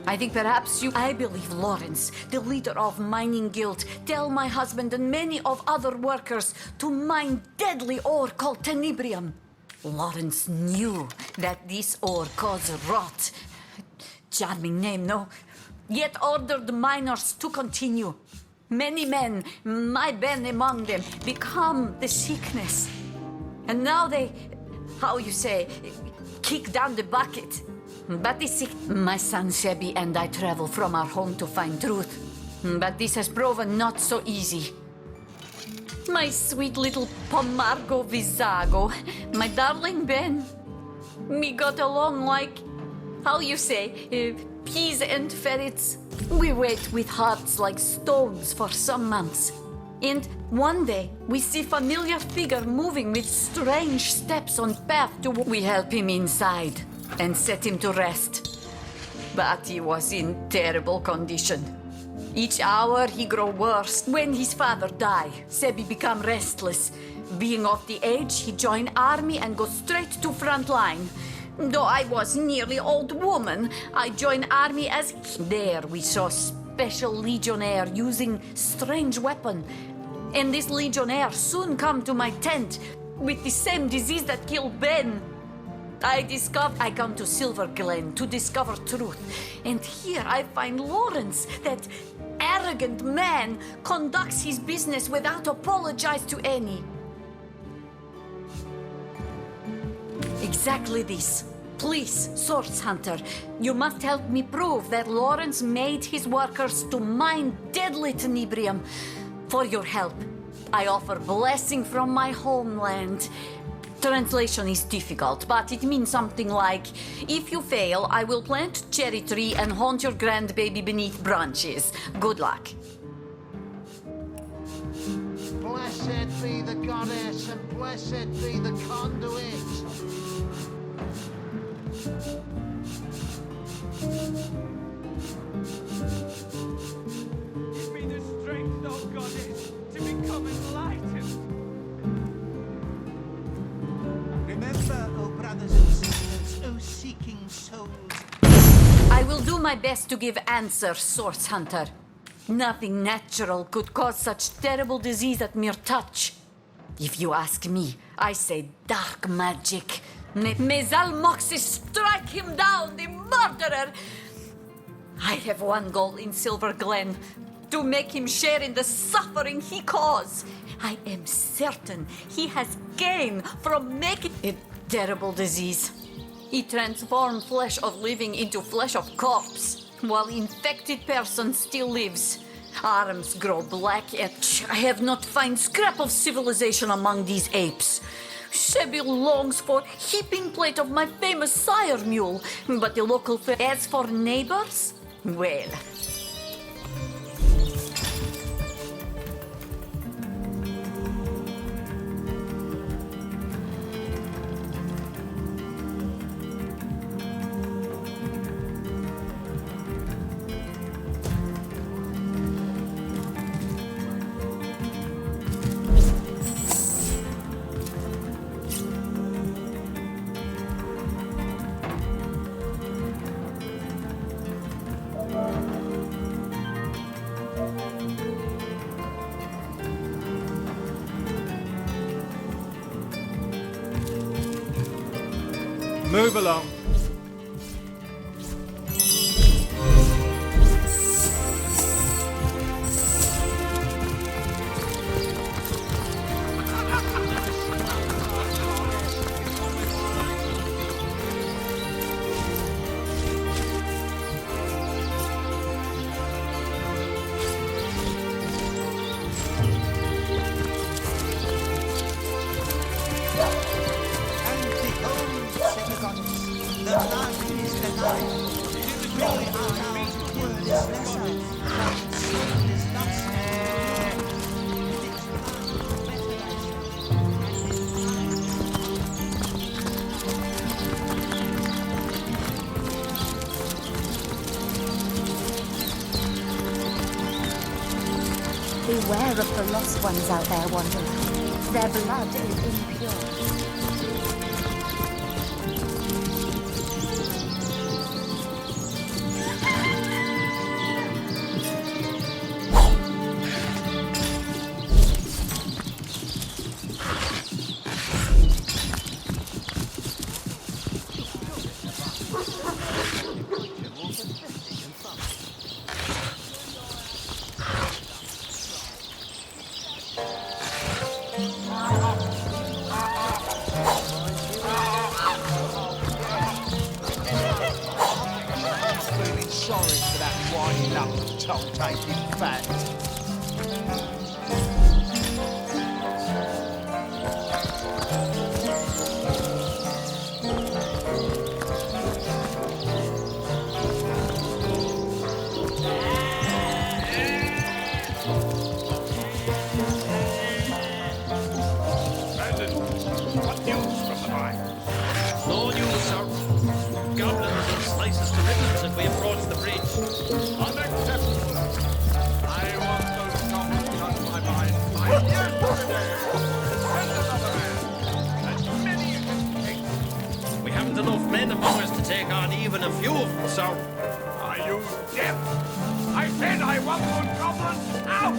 I think perhaps I believe Lawrence, the leader of mining guild, tell my husband and many of other workers to mine deadly ore called tenebrium. Lawrence knew that this ore caused rot. Charming name, no? Yet ordered the miners to continue. Many men, my Ben among them, become the sickness. And now they, kick down the bucket. But my son Sebi and I travel from our home to find truth. But this has proven not so easy. My sweet little Pomargo Vizago, my darling Ben. We got along like, how you say, peas and ferrets. We wait with hearts like stones for some months. And one day, we see familiar figure moving with strange steps on path to... We help him inside and set him to rest. But he was in terrible condition. Each hour he grow worse. When his father die, Sebi become restless. Being of the age, he join army and go straight to front line. Though I was nearly old woman, I joined army as... There we saw special legionnaire using strange weapon. And this legionnaire soon come to my tent with the same disease that killed Ben. I come to Silver Glen to discover truth. And here I find Lawrence, that arrogant man, conducts his business without apologize to any. Exactly this. Please, Source Hunter, you must help me prove that Lawrence made his workers to mine deadly tenebrium. For your help, I offer blessing from my homeland. Translation is difficult, but it means something like, if you fail, I will plant cherry tree and haunt your grandbaby beneath branches. Good luck. Blessed be the goddess, and blessed be the conduit. Give me the strength, O goddess, to become enlightened. Remember, O brothers and sisters, O seeking souls. I will do my best to give answers, Source Hunter. Nothing natural could cause such terrible disease at mere touch. If you ask me, I say dark magic. May Zalmoxis strike him down, the murderer! I have one goal in Silver Glen, to make him share in the suffering he caused. I am certain he has gained from making a terrible disease. He transformed flesh of living into flesh of corpse, while infected person still lives. Arms grow black, and I have not found scrap of civilization among these apes. Sebi longs for heaping plate of my famous sire mule, but the local as for neighbors, well... Move along. Beware of the lost ones out there, Wanderer. Their blood is impure. sorry for that whining up toll-taking fact. No news, sir. Goblins and slices to ribbons if we approach the bridge. Unacceptable. I want those goblins on my mind 5 years from today. Send another man. As many as you take. We haven't enough men among us to take on even a few of them, sir. Are you deaf? I said I want those goblins out.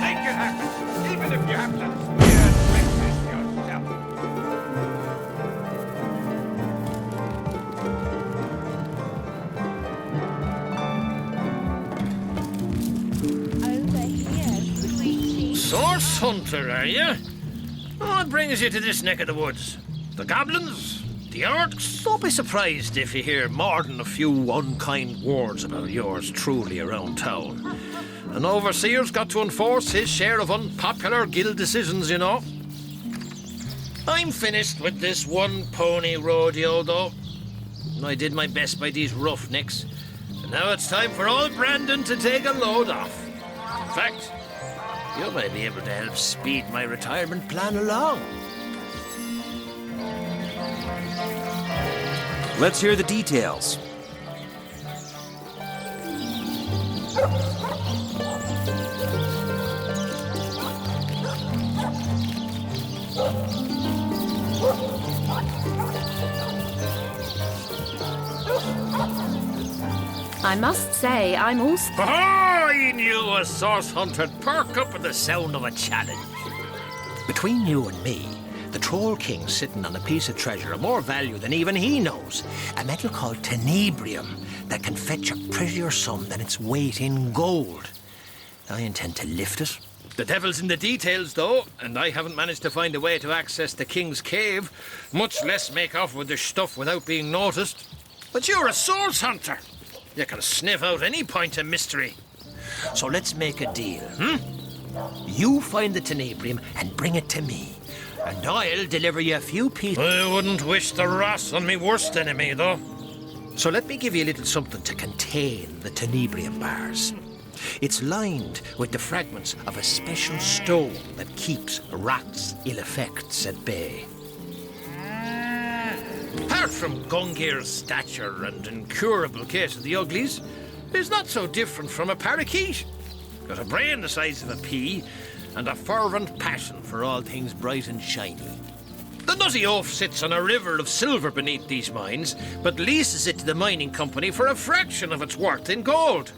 Make it happen, even if you have to smear breakfast yourself. Source hunter, are you? What brings you to this neck of the woods? The goblins? The orcs? Don't be surprised if you hear more than a few unkind words about yours truly around town. An overseer's got to enforce his share of unpopular guild decisions, you know. I'm finished with this one-pony rodeo, though. I did my best by these roughnecks, and now it's time for old Brandon to take a load off. In fact, you may be able to help speed my retirement plan along. Let's hear the details. I must say, I'm also... Oh, I knew a source hunter'd perk up at the sound of a challenge. Between you and me, the Troll King's sitting on a piece of treasure of more value than even he knows. A metal called tenebrium that can fetch a prettier sum than its weight in gold. I intend to lift it. The devil's in the details, though, and I haven't managed to find a way to access the King's cave, much less make off with the stuff without being noticed. But you're a source hunter. You can sniff out any point of mystery. So let's make a deal, You find the tenebrium and bring it to me, and I'll deliver you a few pieces. I wouldn't wish the wrath on me worst enemy, though. So let me give you a little something to contain the tenebrium bars. It's lined with the fragments of a special stone that keeps rats' ill effects at bay. Apart from Gungir's stature and incurable case of the uglies, he's not so different from a parakeet. Got a brain the size of a pea and a fervent passion for all things bright and shiny. The nutty oaf sits on a river of silver beneath these mines, but leases it to the mining company for a fraction of its worth in gold.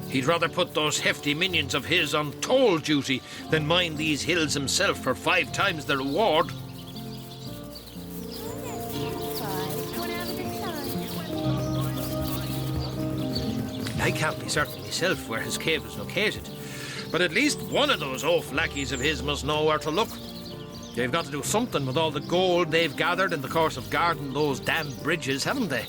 He'd rather put those hefty minions of his on toll duty than mine these hills himself for 5 times the reward. I can't be certain myself where his cave is located, but at least one of those oaf lackeys of his must know where to look. They've got to do something with all the gold they've gathered in the course of guarding those damn bridges, haven't they?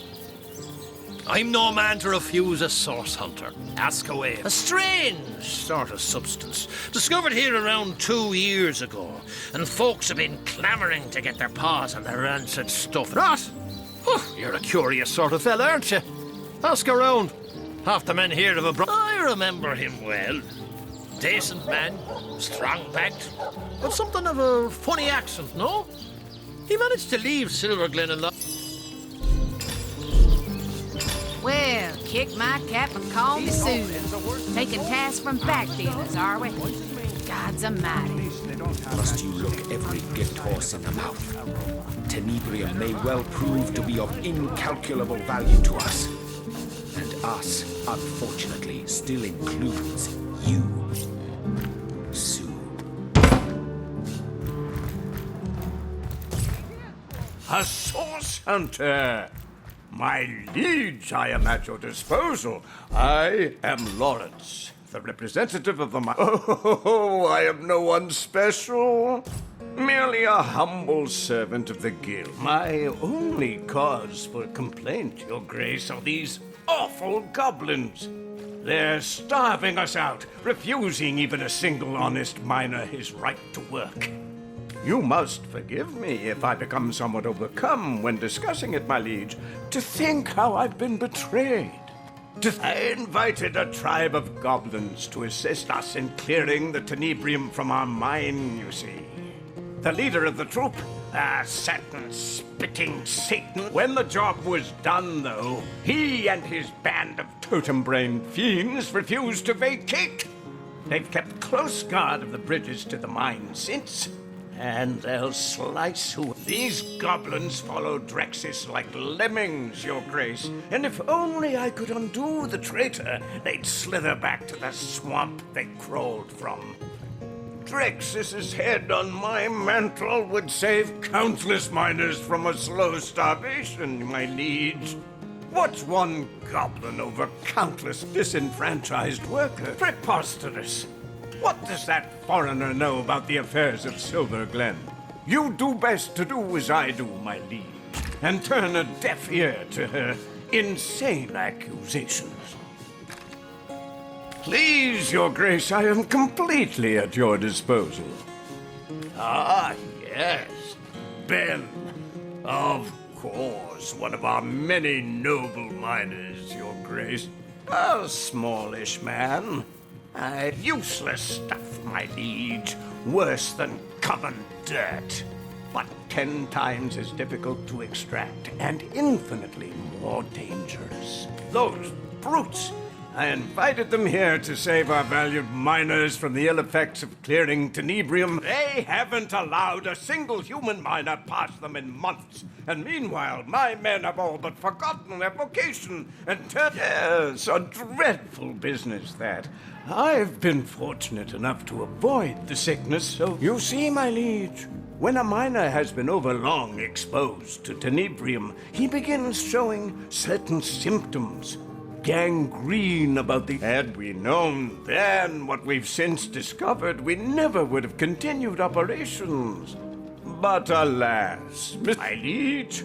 I'm no man to refuse a source hunter. Ask away. A strange sort of substance, discovered here around 2 years ago, and folks have been clamouring to get their paws on the rancid stuff. What? Oh, you're a curious sort of fella, aren't you? Ask around. Half the men here have a I remember him well. Decent man, strong-backed, but something of a funny accent, no? He managed to leave Silver Glen alive. Well, kick my cap and call me Sue. Taking tasks from backdealers, are we? God's almighty. Must you look every gift horse in the mouth? Tenebrium may well prove to be of incalculable value to us. And us, unfortunately, still includes you, Sue. A source hunter! My liege, I am at your disposal. I am Lawrence, the representative of the Oh, I am no one special. Merely a humble servant of the guild. My only cause for complaint, Your Grace, are these awful goblins. They're starving us out, refusing even a single honest miner his right to work. You must forgive me if I become somewhat overcome when discussing it, my liege, to think how I've been betrayed. I invited a tribe of goblins to assist us in clearing the tenebrium from our mine, you see. The leader of the troop, a certain spitting Satan. When the job was done, though, he and his band of totem-brained fiends refused to vacate. They've kept close guard of the bridges to the mine since, and they'll slice who. These goblins follow Drexis like lemmings, Your Grace, and if only I could undo the traitor, they'd slither back to the swamp they crawled from. Drexis's head on my mantle would save countless miners from a slow starvation, my liege. What's one goblin over countless disenfranchised workers? Preposterous. What does that foreigner know about the affairs of Silver Glen? You do best to do as I do, my liege, and turn a deaf ear to her insane accusations. Please, Your Grace, I am completely at your disposal. Ah, yes. Ben. Of course, one of our many noble miners, Your Grace. A smallish man. Useless stuff, my liege. Worse than common dirt. But 10 times as difficult to extract and infinitely more dangerous. Those brutes! I invited them here to save our valued miners from the ill effects of clearing tenebrium. They haven't allowed a single human miner past them in months. And meanwhile, my men have all but forgotten their vocation and turned... Yes, a dreadful business, that. I've been fortunate enough to avoid the sickness, so... You see, my liege, when a miner has been overlong exposed to tenebrium, he begins showing certain symptoms. Gangrene about the... Had we known then what we've since discovered, we never would have continued operations. But alas, my liege,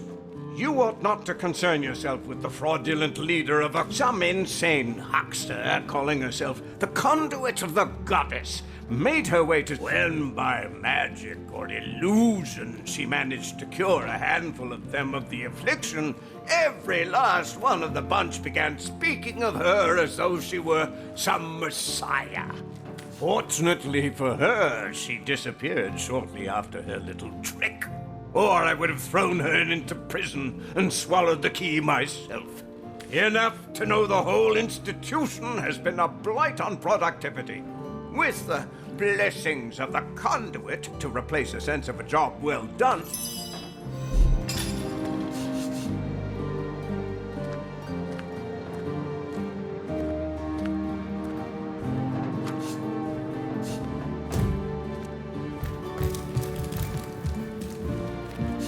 you ought not to concern yourself with the fraudulent leader of some insane huckster calling herself the conduit of the goddess, made her way to... When by magic or illusion she managed to cure a handful of them of the affliction, every last one of the bunch began speaking of her as though she were some messiah. Fortunately for her, she disappeared shortly after her little trick. Or I would have thrown her into prison and swallowed the key myself. Enough to know the whole institution has been a blight on productivity. With the blessings of the conduit to replace a sense of a job well done.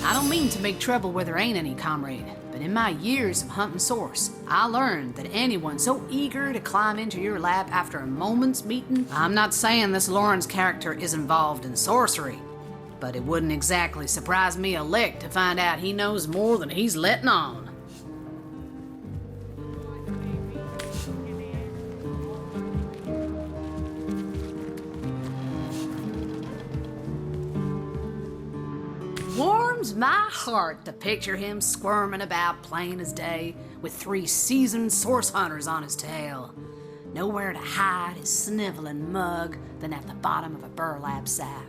I don't mean to make trouble where there ain't any, comrade, but in my years of hunting source, I learned that anyone so eager to climb into your lap after a moment's meeting... I'm not saying this Lawrence character is involved in sorcery, but it wouldn't exactly surprise me a lick to find out he knows more than he's letting on. Warms my heart to picture him squirming about plain as day with 3 seasoned source hunters on his tail. Nowhere to hide his sniveling mug than at the bottom of a burlap sack.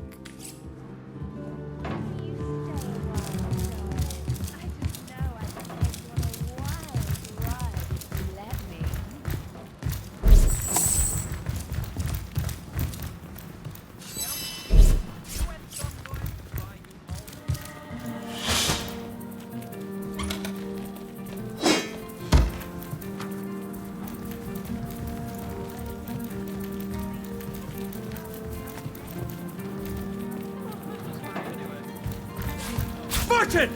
Martin!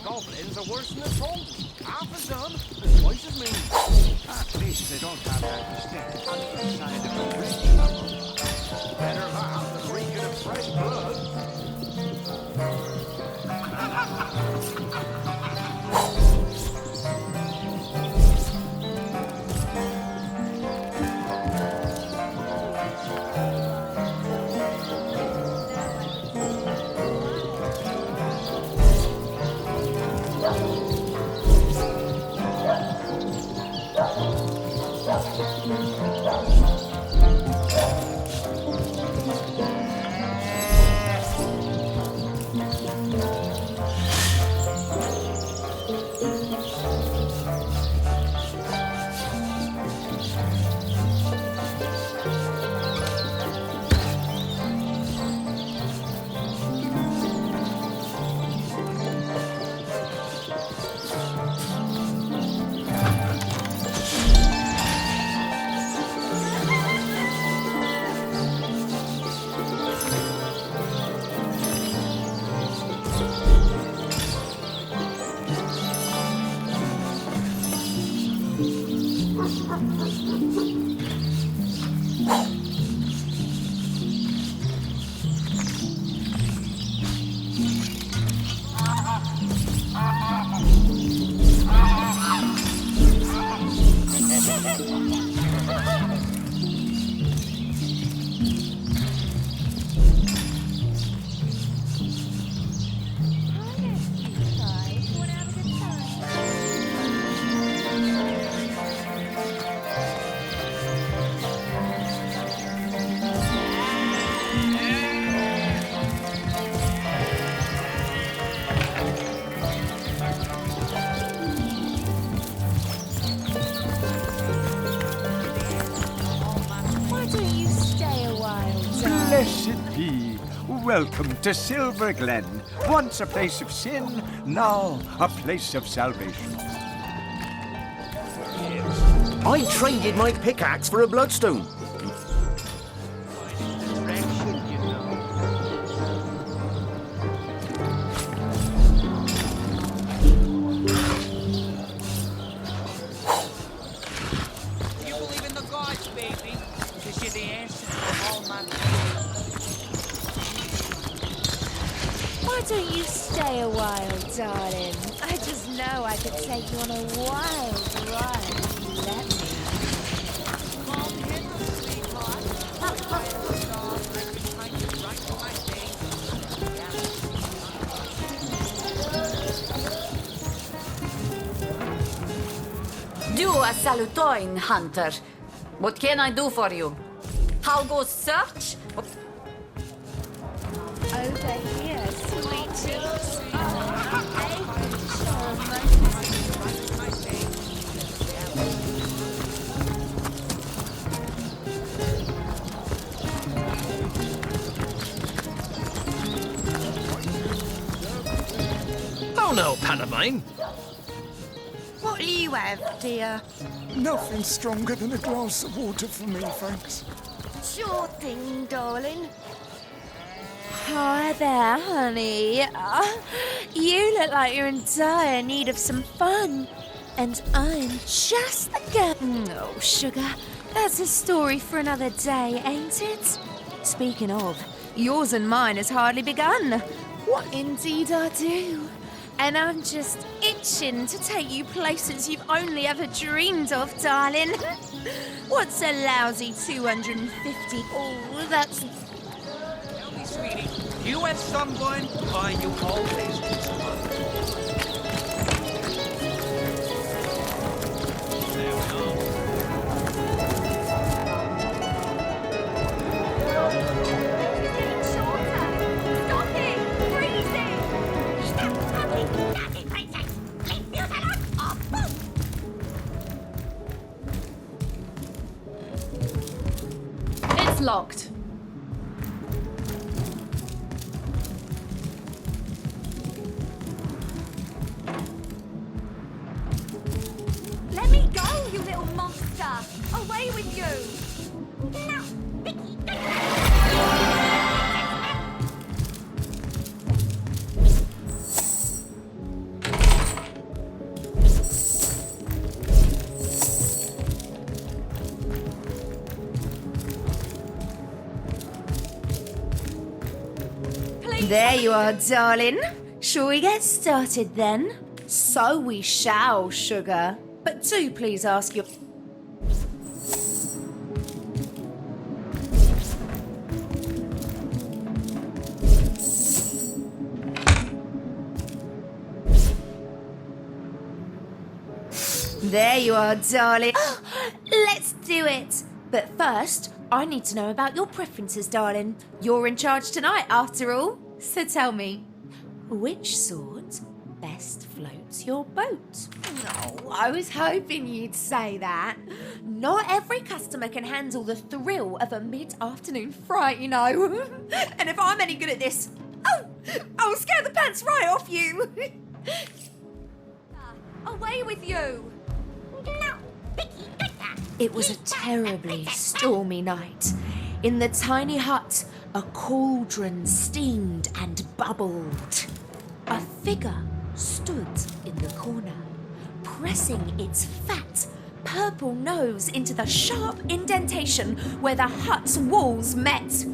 goblins are worse than the trolls. Half as dumb, and twice as mean. At least they don't have that distinct underside of a drinking bubble. Better have the reeking of fresh blood. Blessed be. Welcome to Silver Glen. Once a place of sin, now a place of salvation. I traded my pickaxe for a bloodstone. You believe in the gods, baby? Because you're the answer to all my... Why don't you stay a while, darling? I just know I could take you on a wild ride if you let me. Do a salutoin, Hunter. What can I do for you? How goes search? Over here, sweet cheeks. no pal of mine. What'll you have, dear? Nothing stronger than a glass of water for me, thanks. Sure thing, darling. Hi there, honey. You look like you're in dire need of some fun. And I'm just the girl. Oh, sugar, that's a story for another day, ain't it? Speaking of, yours and mine has hardly begun. What indeed I do. And I'm just itching to take you places you've only ever dreamed of, darling. What's a lousy 250? Oh, that's... Tell me, sweetie, you and someone buy you all this fun. There we are. It's locked. Let me go, you little monster! Away with you! No, Vicky! There you are, darling. Shall we get started then? So we shall, sugar. But do please ask your... There you are, darling. Oh, let's do it. But first, I need to know about your preferences, darling. You're in charge tonight, after all. So tell me, which sword best floats your boat? Oh, I was hoping you'd say that. Not every customer can handle the thrill of a mid-afternoon fright, you know. And if I'm any good at this, I'll scare the pants right off you. Away with you! No, Vicky, It was a terribly stormy night. In the tiny hut, a cauldron steamed and bubbled. A figure stood in the corner, pressing its fat, purple nose into the sharp indentation where the hut's walls met.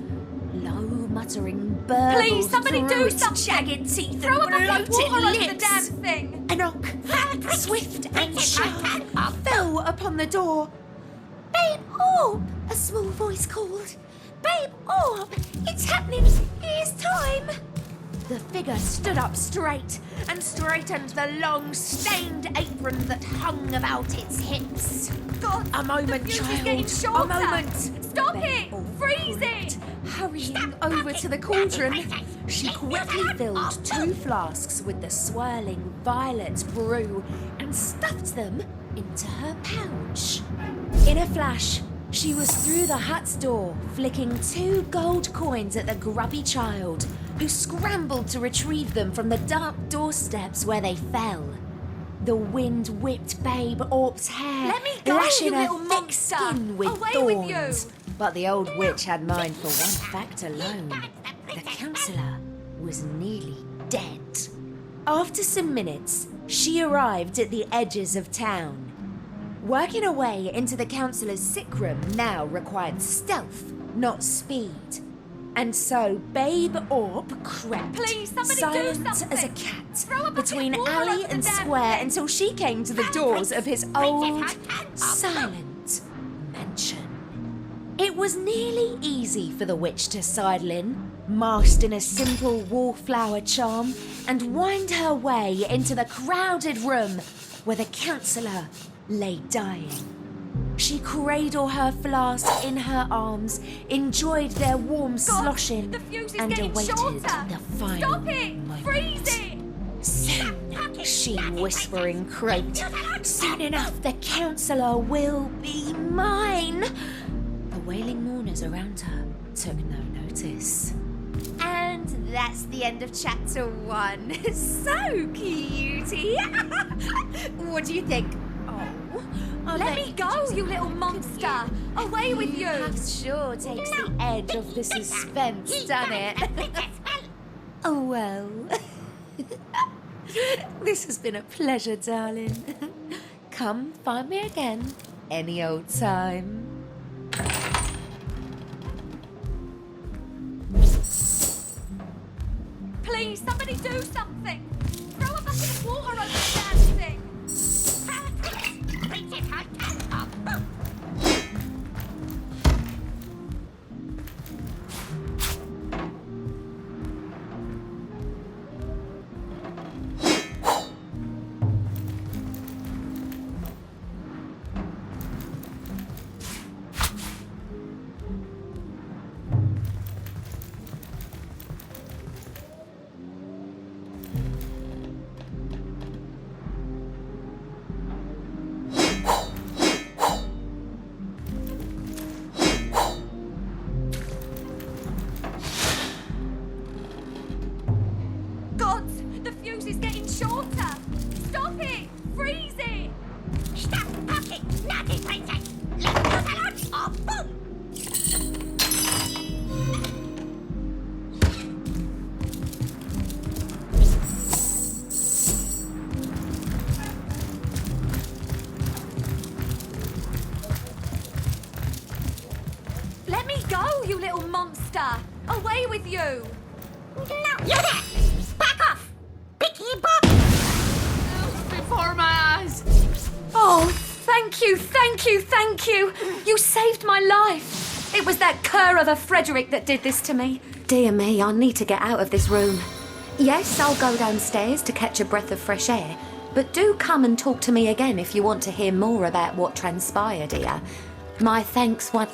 Low muttering burbled Please, somebody through do its something! jagged teeth Throw and a bucket of bloated water onto lips. the damn thing! A knock, swift and sharp, fell upon the door. Babe Orb, a small voice called. Babe Orb, it's happening. It's time. The figure stood up straight and straightened the long, stained apron that hung about its hips. God, a moment, the fuse child. is getting shorter. A moment. Stop Babe it! Orb Freeze cried, it! Hurrying over to the cauldron, she quickly filled 2 flasks with the swirling violet brew and stuffed them into her pouch. In a flash, she was through the hut's door, flicking 2 gold coins at the grubby child, who scrambled to retrieve them from the dark doorsteps where they fell. The wind whipped Babe Orp's hair, Let me go, lashing you her little thick monster! skin with Away thorns. with you! But the old witch had mind for one fact alone. The counsellor was nearly dead. After some minutes, she arrived at the edges of town. Working her way into the counsellor's sick room now required stealth, not speed. And so Babe Orp crept, Please, somebody do silent something. as a cat, Throw a bucket between of water alley onto the and damn square thing. until she came to the doors of his old, silent mansion. It was nearly easy for the witch to sidle in, masked in a simple wallflower charm, and wind her way into the crowded room where the counsellor lay dying. She cradled her flask in her arms, enjoyed their warm sloshing, The fuse is and getting awaited shorter! the final Stop it! moment. Freeze it! Soon, she whispering croaked, soon enough the counsellor will be mine. The wailing mourners around her took no notice. And that's the end of chapter 1. So cutie. What do you think? Oh, Let me go, you little monster! Away with you! That sure takes the edge off the suspense, doesn't it? Oh, well. This has been a pleasure, darling. Come find me again any old time. Please, somebody do something! Throw a bucket of water on this damn thing! You little monster! Away with you! No, you there! Back off! Picky bop! Before my eyes! Oh, thank you, thank you, thank you! You saved my life! It was that cur of a Frederick that did this to me. Dear me, I need to get out of this room. Yes, I'll go downstairs to catch a breath of fresh air, but do come and talk to me again if you want to hear more about what transpired here. My thanks once...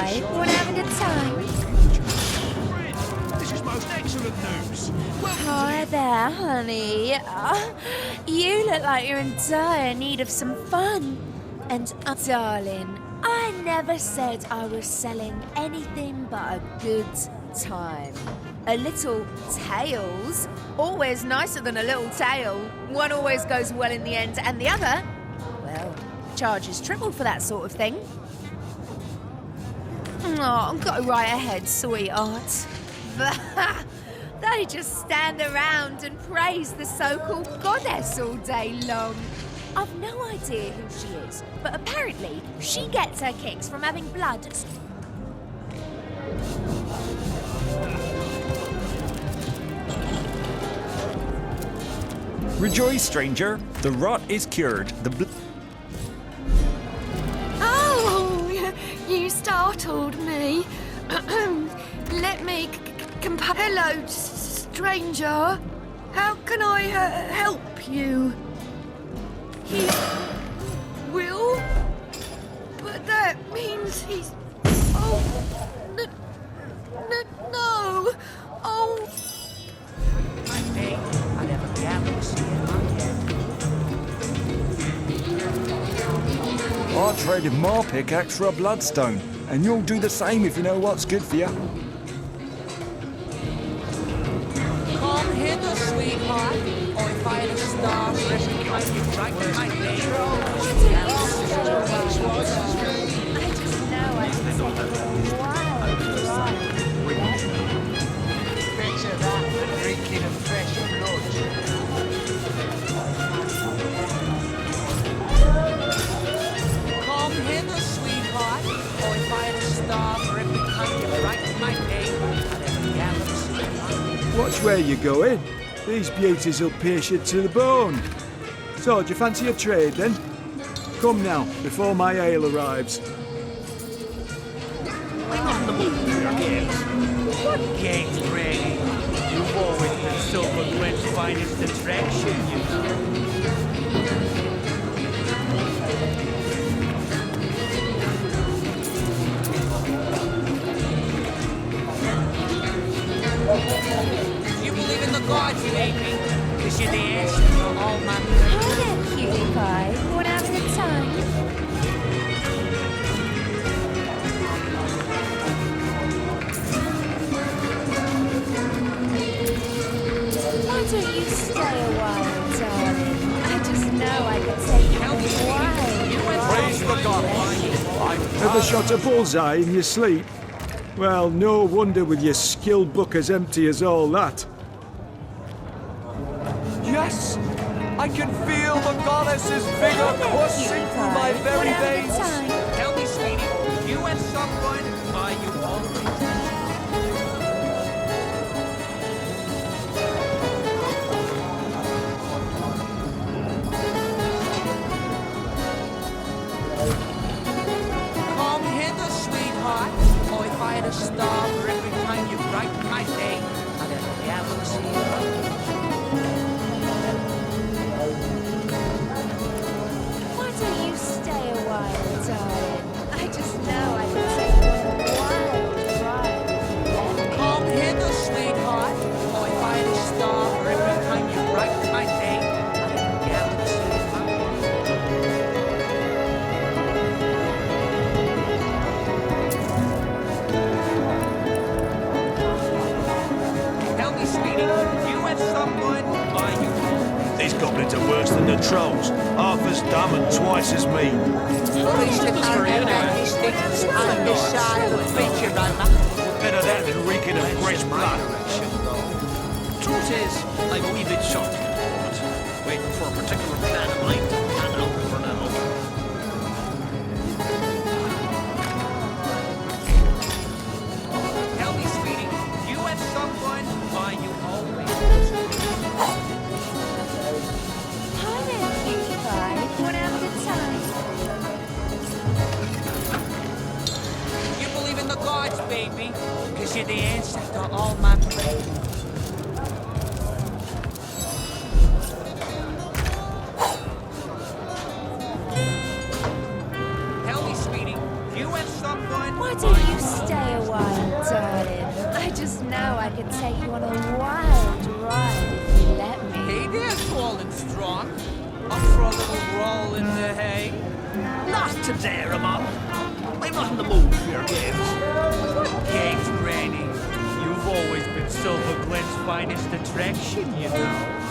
Pie. Wanna have a good time? This is most excellent news. Hi there, honey. You look like you're in dire need of some fun. And, darling, I never said I was selling anything but a good time. A little tails, always nicer than a little tail. One always goes well in the end, and the other, well, charges triple for that sort of thing. Oh, go right ahead, sweetheart. They just stand around and praise the so-called goddess all day long. I've no idea who she is, but apparently she gets her kicks from having blood. Rejoice, stranger. The rot is cured. Oh, you startled me. Let me compare. Hello, stranger. How can I help you? He will? But that means he's... Oh, no. Oh... I traded my pickaxe for a bloodstone, and you'll do the same if you know what's good for you. Come hither, sweetheart, or if I had a star resting behind you right in my name. Better that than drinking of fresh blood. Come hither, sweetheart, or if I had a star for every time you right in my name, I'd have a galaxy. Watch where you're going. These beauties will pierce you to the bone. So, do you fancy a trade then? Come now, before my ale arrives. Bring on the move, girls. What games, Granny? You've always been Silver Glen's finest attraction, you know. You believe in the gods, baby, because you're the answer to all my... Hi there, cutie pie. Wanna have a good time? Why don't you stay a while, darling? I just know I could take you a while. Praise the gods. Ever shot a bullseye in your sleep? Well, no wonder with your skill book as empty as all that. Yes! I can feel the goddess's vigor coursing through my very veins. Tell me, sweetie, you and someone, are you always... Come hither, sweetheart, or if I had a star for every time you brighten my day, I'd have a galaxy. Why don't you stay a while, darling? I just know I can take you a wild ride. Come hither, sweetheart, or if I had a star for every time you brighten my day, I'd have a galaxy. Tell me, sweetie, you and someone, are you always... These goblins are worse than the trolls. Half as dumb and twice as mean. Better that than reeking of fresh blood. Truth is, I'm a wee bit shocked, but waiting for a particular plan of mine to pan out for now. Tell me, sweetie, you and someone, are you always... Hi there, cutie pie. Wanna have a good time? You believe in the gods, baby, because you're the answer to all my prayers. Tell me, sweetie, you and someone... Why don't you stay a while, darling? I just know I could take you on a wild ride if you let me. Hey there, tall and strong. Up for a little roll in the hay? Not today, Ramon. I'm not in the mood for your games. What games, Granny? You've always been Silver Glen's finest attraction, you know.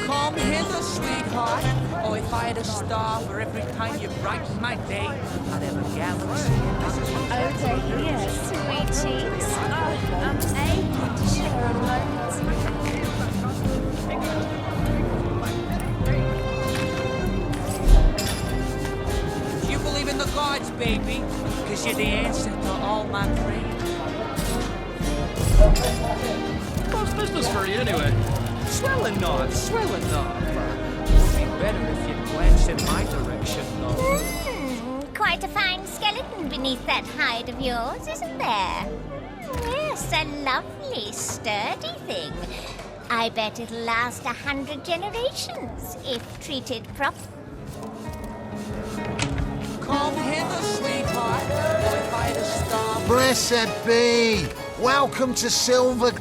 Come hither, sweetheart. Oh, if I had a star for every time you brighten my day, I'd have a galaxy. Over here, sweet cheeks. Oh, I'm able to share a moment. Do you believe in the gods, baby? Because you're the answer to all my prayers. How's business for you, anyway? Swell enough, swell enough. Would be better if you'd glance in my direction, though. Quite a fine skeleton beneath that hide of yours, isn't there? Yes, a lovely, sturdy thing. I bet it'll last 100 generations if treated properly. Come hither, sweetheart. Oh, if I had a star. Blessed be! Welcome to Silver...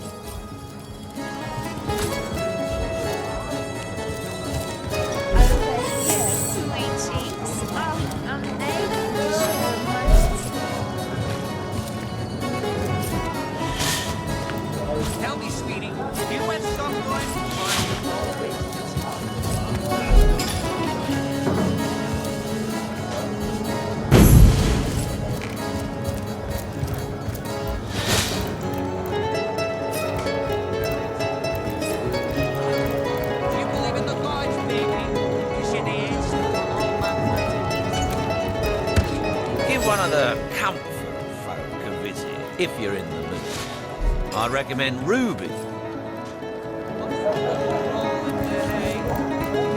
Tell me, sweetie, if you went someone, One of the comfort folk a visit, if you're in the mood. I recommend Ruby.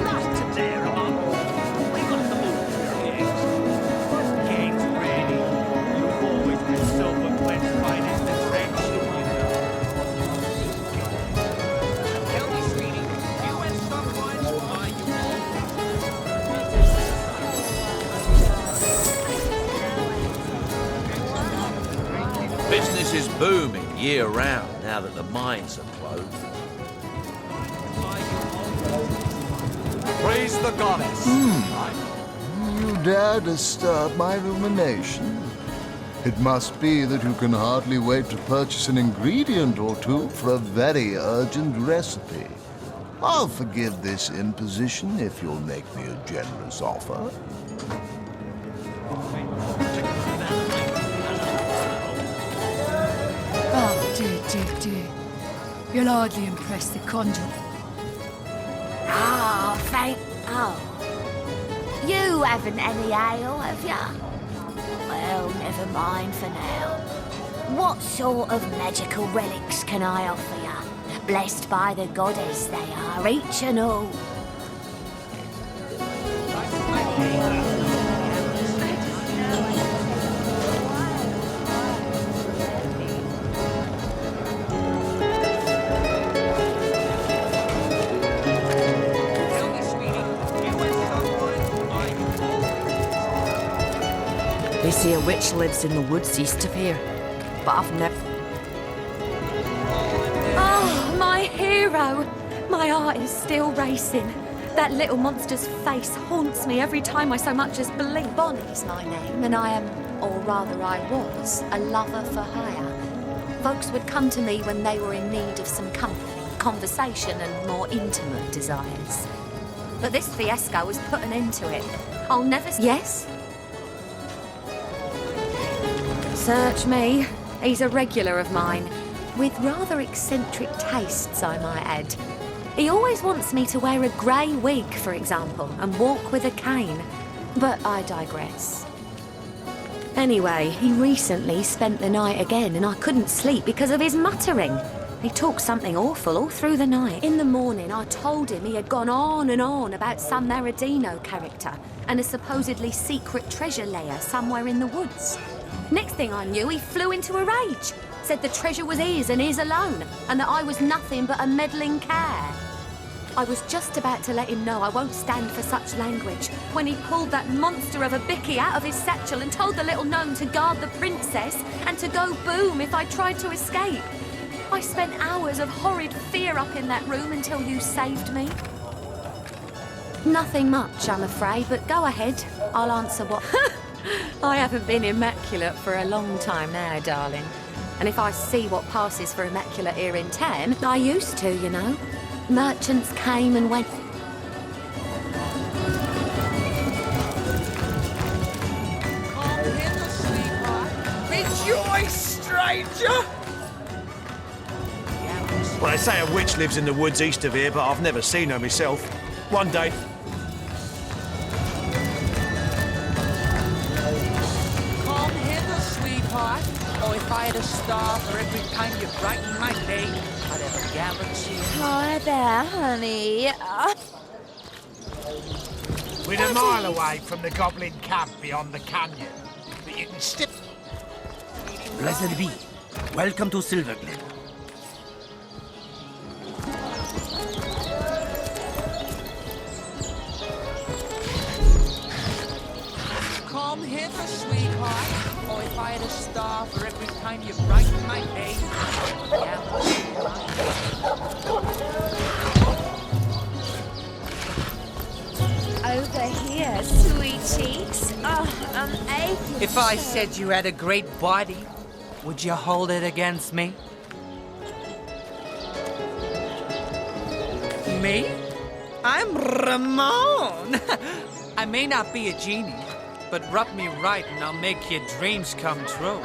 Not today, Ramon. I'm not in the mood for your games. what games, Granny? You've always been Silver Glen's finest attraction, you know. Tell me, sweetie, you and someone, are you Business is booming year-round now that the mines are closed. Praise the goddess. You dare disturb my rumination? It must be that you can hardly wait to purchase an ingredient or two for a very urgent recipe. I'll forgive this imposition if you'll make me a generous offer. Oh, dear. You'll hardly impress the conjurer. Oh. You haven't any ale, have ya? Well, never mind for now. What sort of magical relics can I offer ya? Blessed by the goddess they are, each and all. They say a witch lives in the woods east of here, but I've never... Oh, my hero! My heart is still racing. That little monster's face haunts me every time I so much as blink. Bonnie's my name, and I am, or rather I was, a lover for hire. Folks would come to me when they were in need of some company, conversation, and more intimate desires. But this fiasco has put an end to it. I'll never... Yes? Search me. He's a regular of mine, with rather eccentric tastes, I might add. He always wants me to wear a grey wig, for example, and walk with a cane. But I digress. Anyway, he recently spent the night again, and I couldn't sleep because of his muttering. He talked something awful all through the night. In the morning, I told him he had gone on and on about some Meridino character and a supposedly secret treasure lair somewhere in the woods. Next thing I knew, he flew into a rage, said the treasure was his and his alone, and that I was nothing but a meddling care. I was just about to let him know I won't stand for such language when he pulled that monster of a bicky out of his satchel and told the little gnome to guard the princess and to go boom if I tried to escape. I spent hours of horrid fear up in that room until you saved me. Nothing much, I'm afraid, but go ahead. I'll answer what... I haven't been immaculate for a long time now, darling. And if I see what passes for immaculate here in town, I used to, you know. Merchants came and went. Come hither, sweetheart. Rejoice, stranger! Well, they say a witch lives in the woods east of here, but I've never seen her myself. One day. Come hither, sweetheart. Oh, if I had a star for every time you brighten my day, I'd have a galaxy. Hi there, honey. We're a mile away from the goblin camp beyond the canyon. But you can still... Blessed be. Welcome to Silverglen. Come hither, sweetheart. Oh, if I had a star for every time you brighten my day, I'd have a galaxy. Over here, sweet cheeks. Oh, I'm aching. If I said you had a great body, would you hold it against me? Me? I'm Ramon. I may not be a genie, but rub me right and I'll make your dreams come true.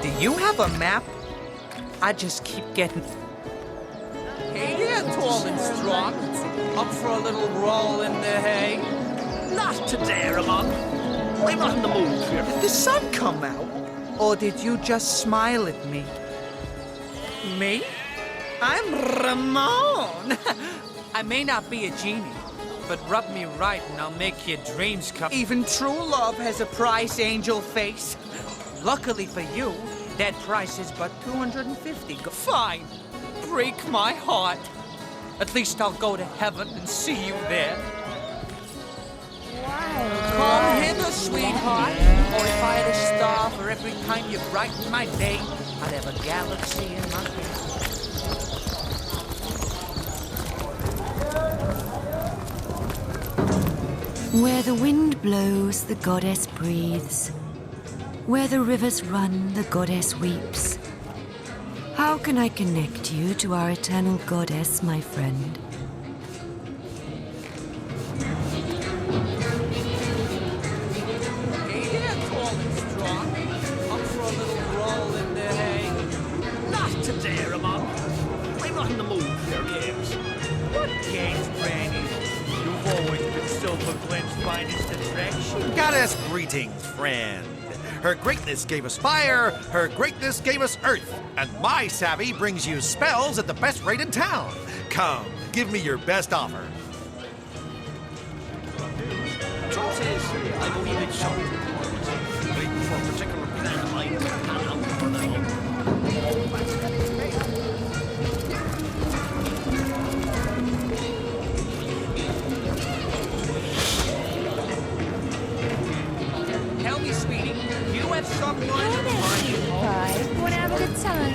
Do you have a map? I just keep getting... Hey there, tall and strong. Up for a little roll in the hay? Not today, Ramon. I'm not in the mood here. Did the sun come out? Or did you just smile at me? Me? I'm Ramon. I may not be a genie, but rub me right and I'll make your dreams come. Even true love has a price, angel face. Luckily for you, that price is but 250. Fine. Break my heart. At least I'll go to heaven and see you there. Wow. Come hither, sweetheart. Or if I had a star for every time you brighten my day, I'd have a galaxy in my hand. Where the wind blows, the goddess breathes. Where the rivers run, the goddess weeps. How can I connect you to our eternal goddess, my friend? Hey there, tall and strong. Up for a little roll in the hay? Not today, Ramon. I'm not in the mood for your games. What games, Granny? You've always been Silver Glen's finest attraction. Goddess greetings, friend. Her greatness gave us fire, her greatness gave us earth, and my savvy brings you spells at the best rate in town. Come, give me your best offer. Truth is, I'm a wee bit short. Waiting for a particular plan of mine to pan out for now. Tell me, sweetie, you have someone Come in here, mind. sweet pie. Wanna have a good time?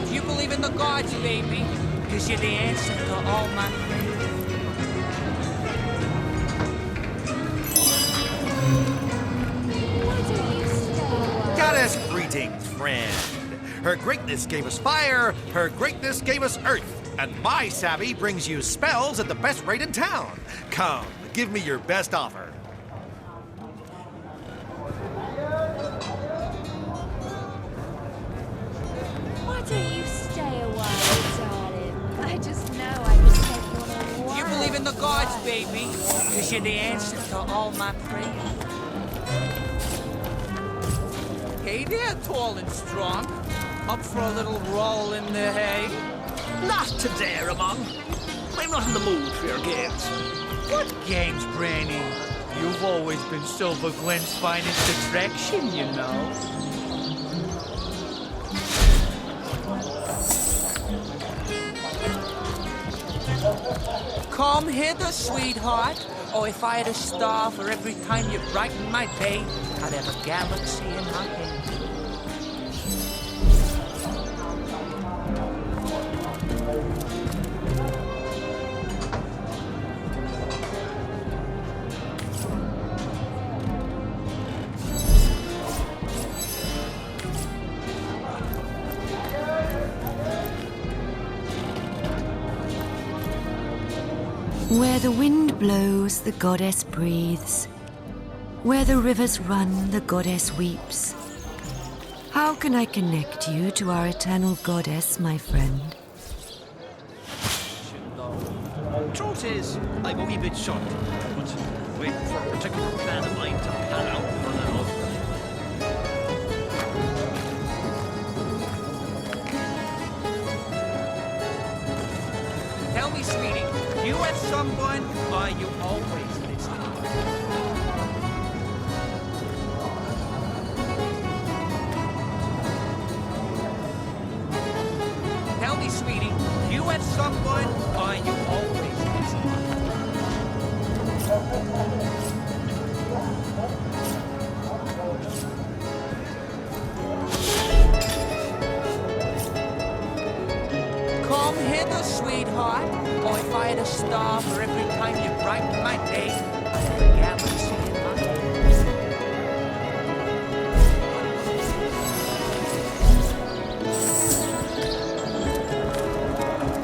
Do you believe in the gods, baby? Because you're the answer to all my prayers. Goddess greetings, friend. Her greatness gave us fire, her greatness gave us earth, and my savvy brings you spells at the best rate in town. Come, give me your best offer. Why don't you stay a while, darling? I just know I can take you on a walk. You believe in the gods, baby? Because you're the answer to all my prayers. Hey there, tall and strong. Up for a little roll in the hay? Not today, Ramon. I'm not in the mood for your games. What games, Brainy? You've always been Silver Gwen's finest attraction, you know. Come hither, sweetheart. Oh, if I had a star for every time you brighten my day, I'd have a galaxy in my hand. Where the wind blows, the goddess breathes. Where the rivers run, the goddess weeps. How can I connect you to our eternal goddess, my friend? Truth is, I'm a wee bit short, but waiting for a particular plan of mine to pan out for now. Tell me, sweetie, you with someone, or you always listening? Tell me, sweetie, you with someone, or you always listening? Come hither, sweetheart. Oh, if I had a star for every time you brighten my day, I'd have a galaxy in my hand.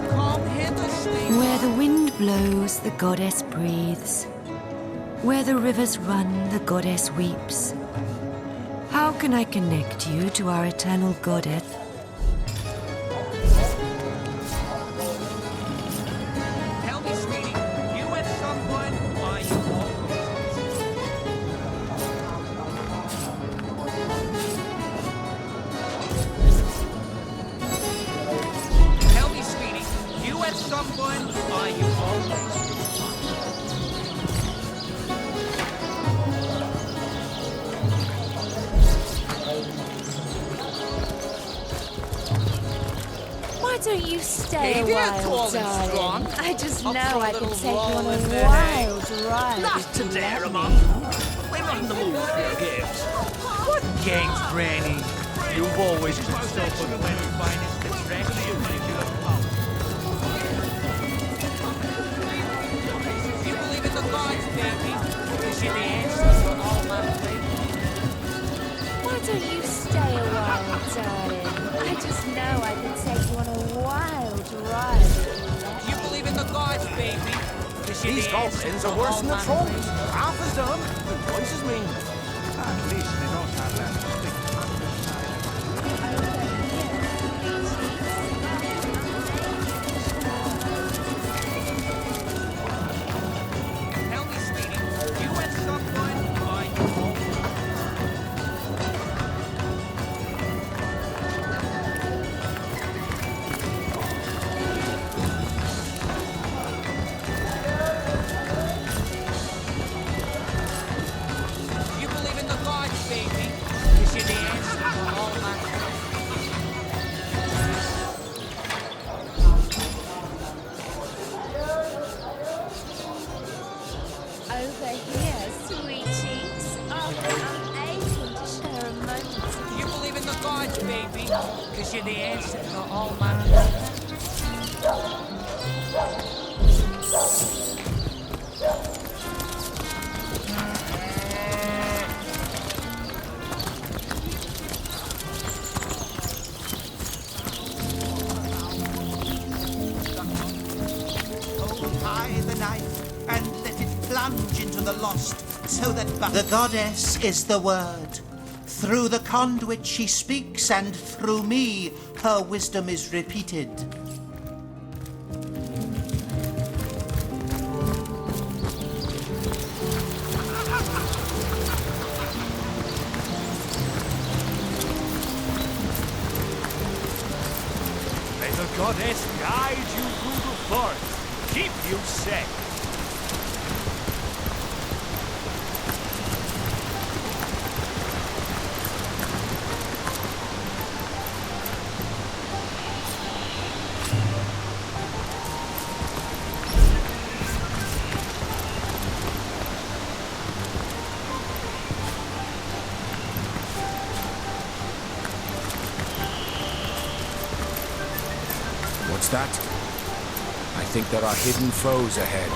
Come hither, sweetheart. Where the wind blows, the goddess breathes. Where the rivers run, the goddess weeps. How can I connect you to our eternal goddess? Why don't you stay Hey a there, while, tall and darling? strong. I just Up know for a I can little take you roll on a with it, eh? wild ride. Not if you today, let Mom. me. I'm not in the mood for your games. What games, Granny? You've always been Silver Gwen's finest attraction. You believe in the gods, baby? Is you the answer for all my faith? Why don't you stay a while, darling? I just know I can take you on a wild ride. if you let You believe in the gods, baby? Is you These the goblins answer are for worse all than the my trolls. faith? Half as dumb and twice as mean. At least they don't have that thick underside. Tell me, sweetie, you and someone, or you You believe in the gods, baby? Is you the answer for all my Over here, sweet cheeks. Oh, I'm aching to share a moment. You believe in the gods, baby? Cause you're the answer for all my Tie the knife and let it plunge into the lost, so that the goddess is the word. Through the conduit she speaks, and through me her wisdom is repeated. May the goddess guide you through the forest keep you safe. What's that? I think there are hidden foes ahead.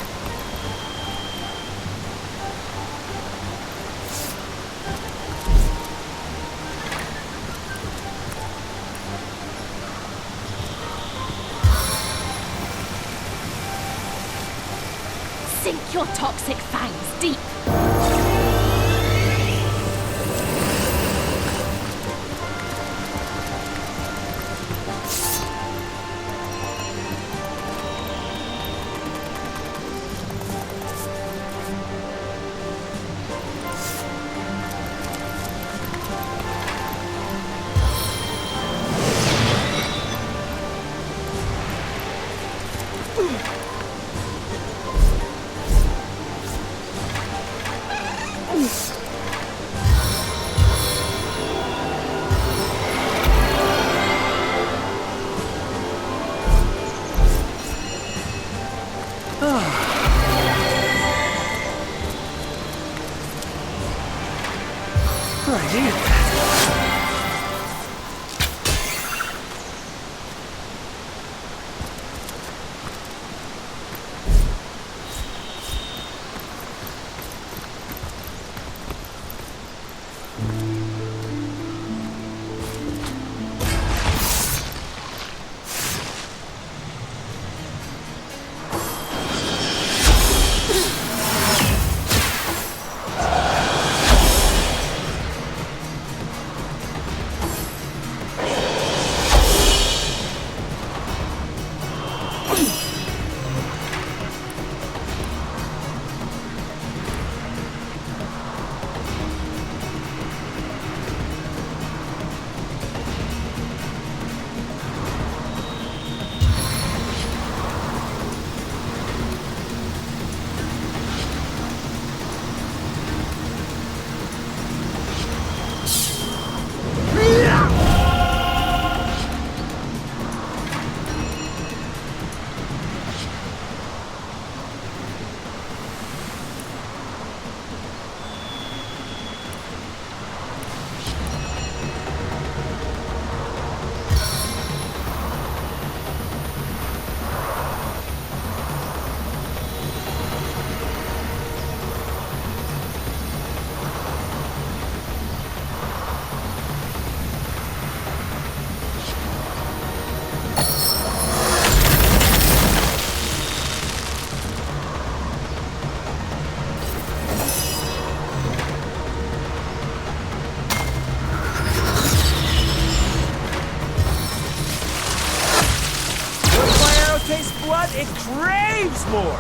Sink your toxic fangs deep. It craves more!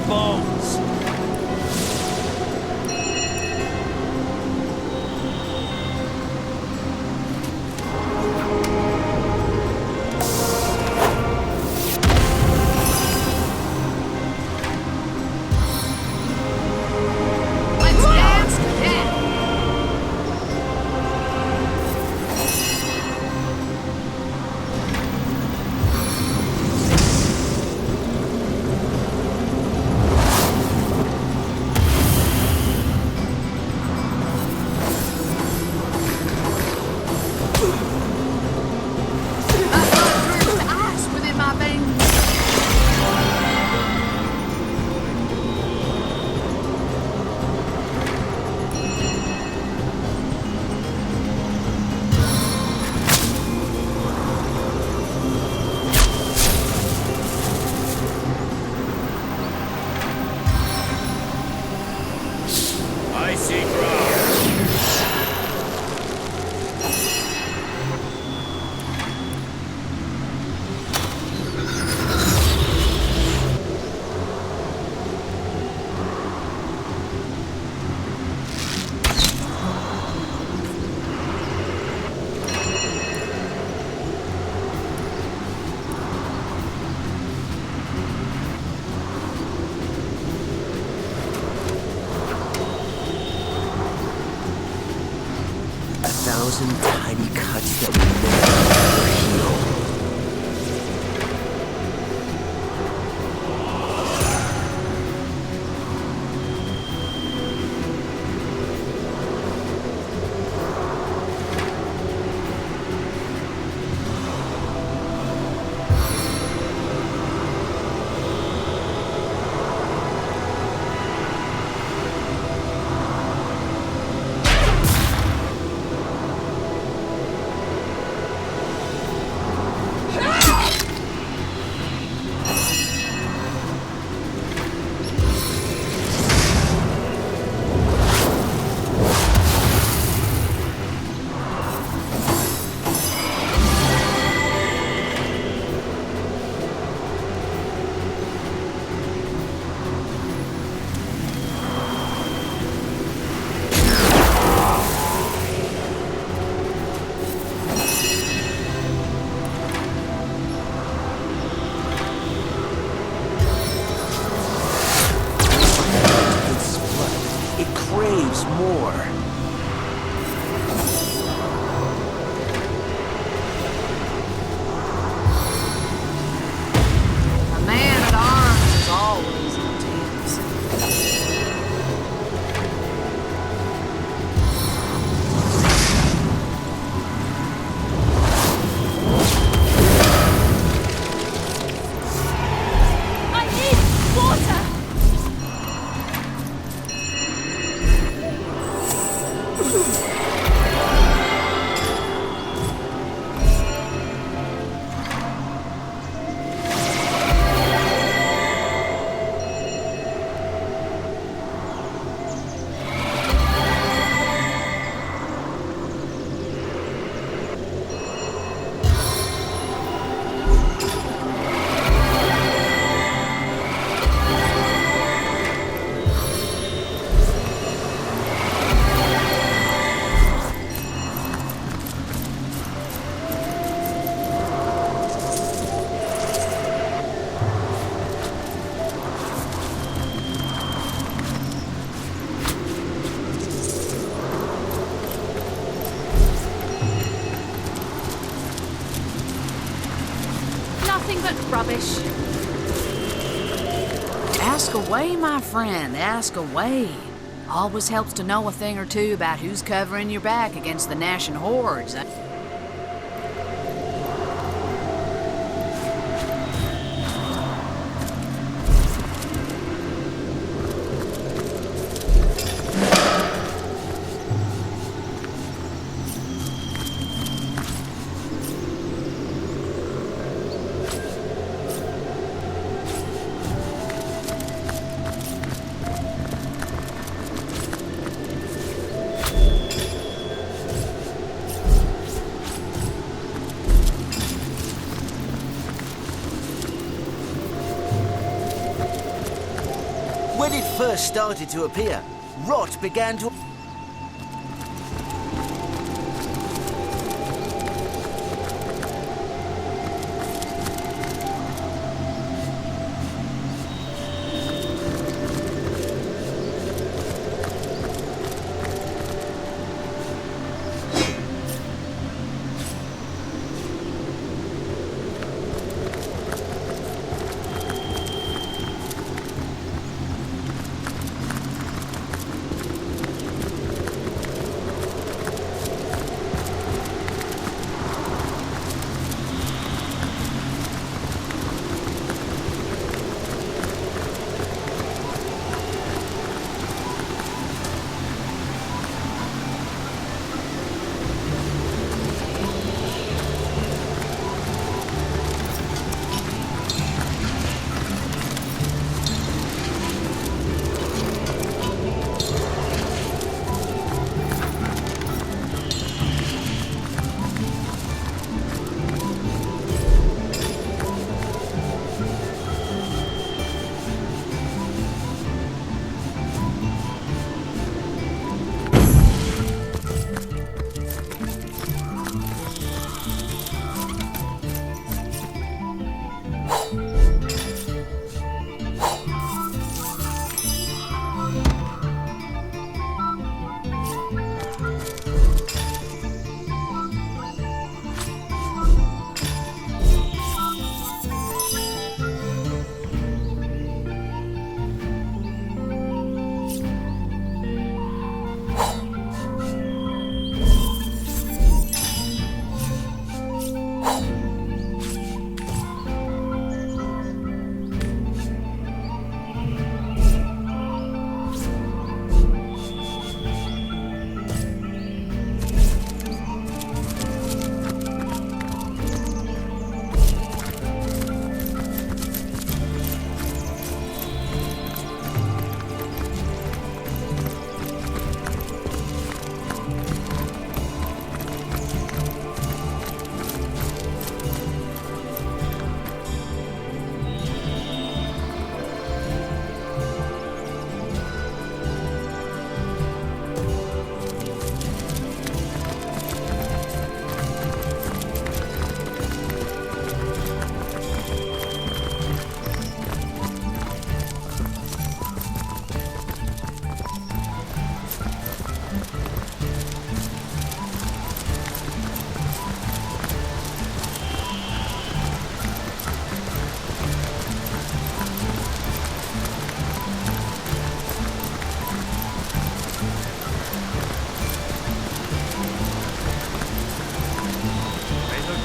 bones. Tiny cuts that will never heal. Rubbish. Ask away, my friend, ask away. Always helps to know a thing or two about who's covering your back against the gnashing hordes. it first started to appear, rot began to...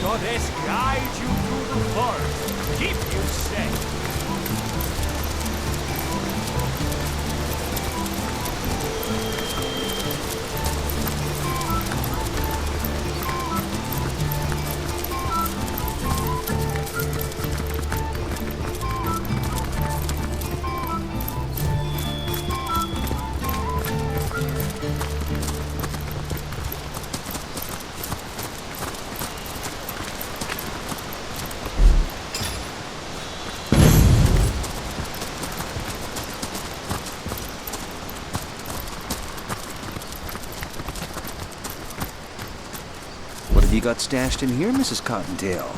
Goddess guide you through the forest, keep you safe. You got stashed in here, Mrs. Cottontail?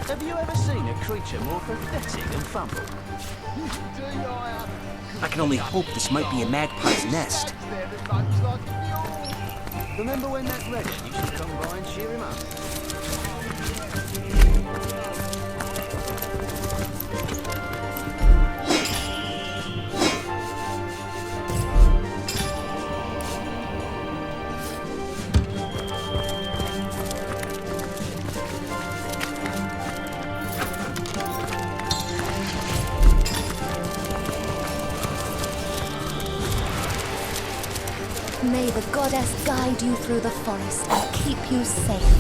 Have you ever seen a creature more pathetic than Fumble? I can only hope this might be a magpie's nest. Remember when that Reddit used to come by and cheer him up? goddess guide you through the forest and keep you safe.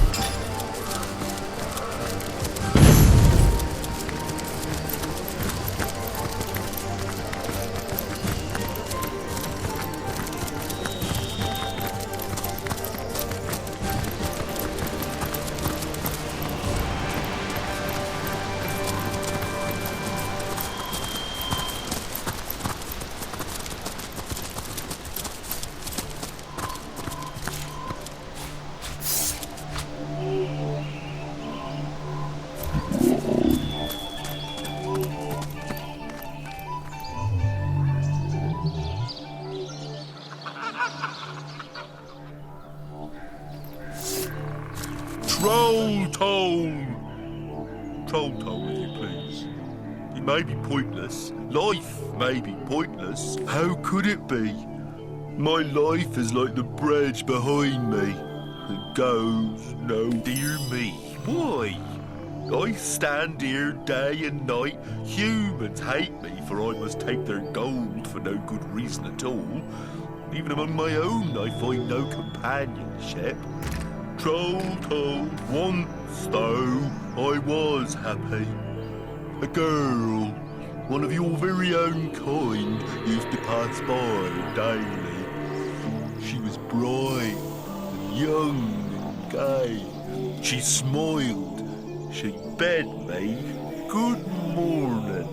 Troll Toll, if you please. It may be pointless. Life may be pointless. How could it be? My life is like the bridge behind me. It goes, no, dear me. Why? I stand here day and night. Humans hate me, for I must take their gold for no good reason at all. Even among my own, I find no companionship. Troll Toll, once though I was happy. A girl, one of your very own kind, used to pass by daily. She was bright and young and gay. She smiled. She bade me good morning.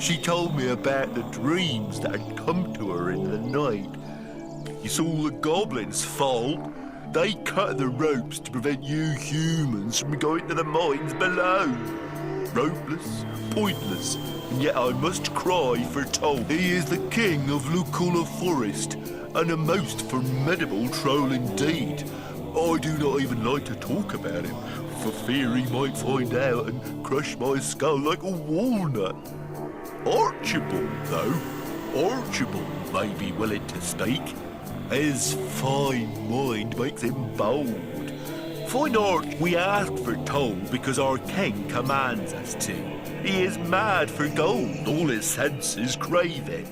She told me about the dreams that had come to her in the night. It's all the goblins' fault. They cut the ropes to prevent you humans from going to the mines below. Ropeless, pointless, and yet I must cry for Toll. He is the king of Lucula Forest, and a most formidable troll indeed. I do not even like to talk about him, for fear he might find out and crush my skull like a walnut. Archibald, though, Archibald may be willing to speak. His fine mind makes him bold. Fine art, we ask for Toll because our king commands us to. He is mad for gold, all his senses crave it.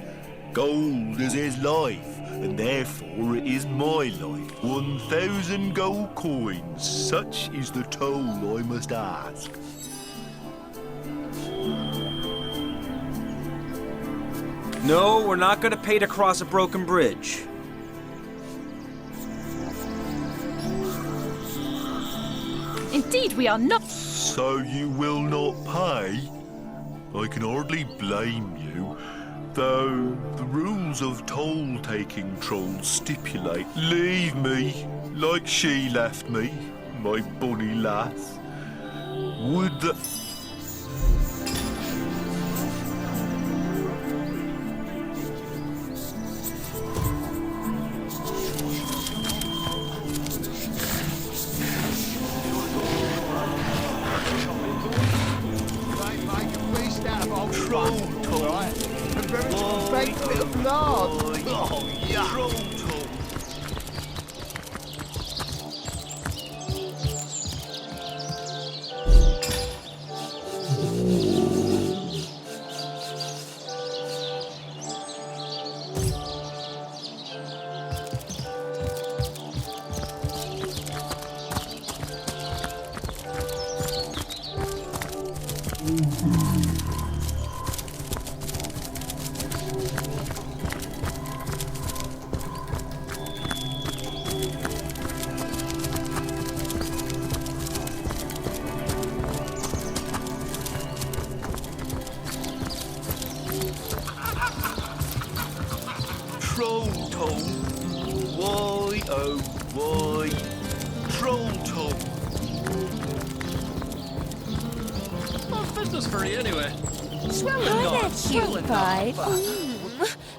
Gold is his life, and therefore it is my life. 1,000 gold coins, such is the toll I must ask. No, we're not going to pay to cross a broken bridge. Indeed, we are not. So you will not pay? I can hardly blame you, though the rules of toll-taking trolls stipulate. Leave me, like she left me, my bonny lass. Would the...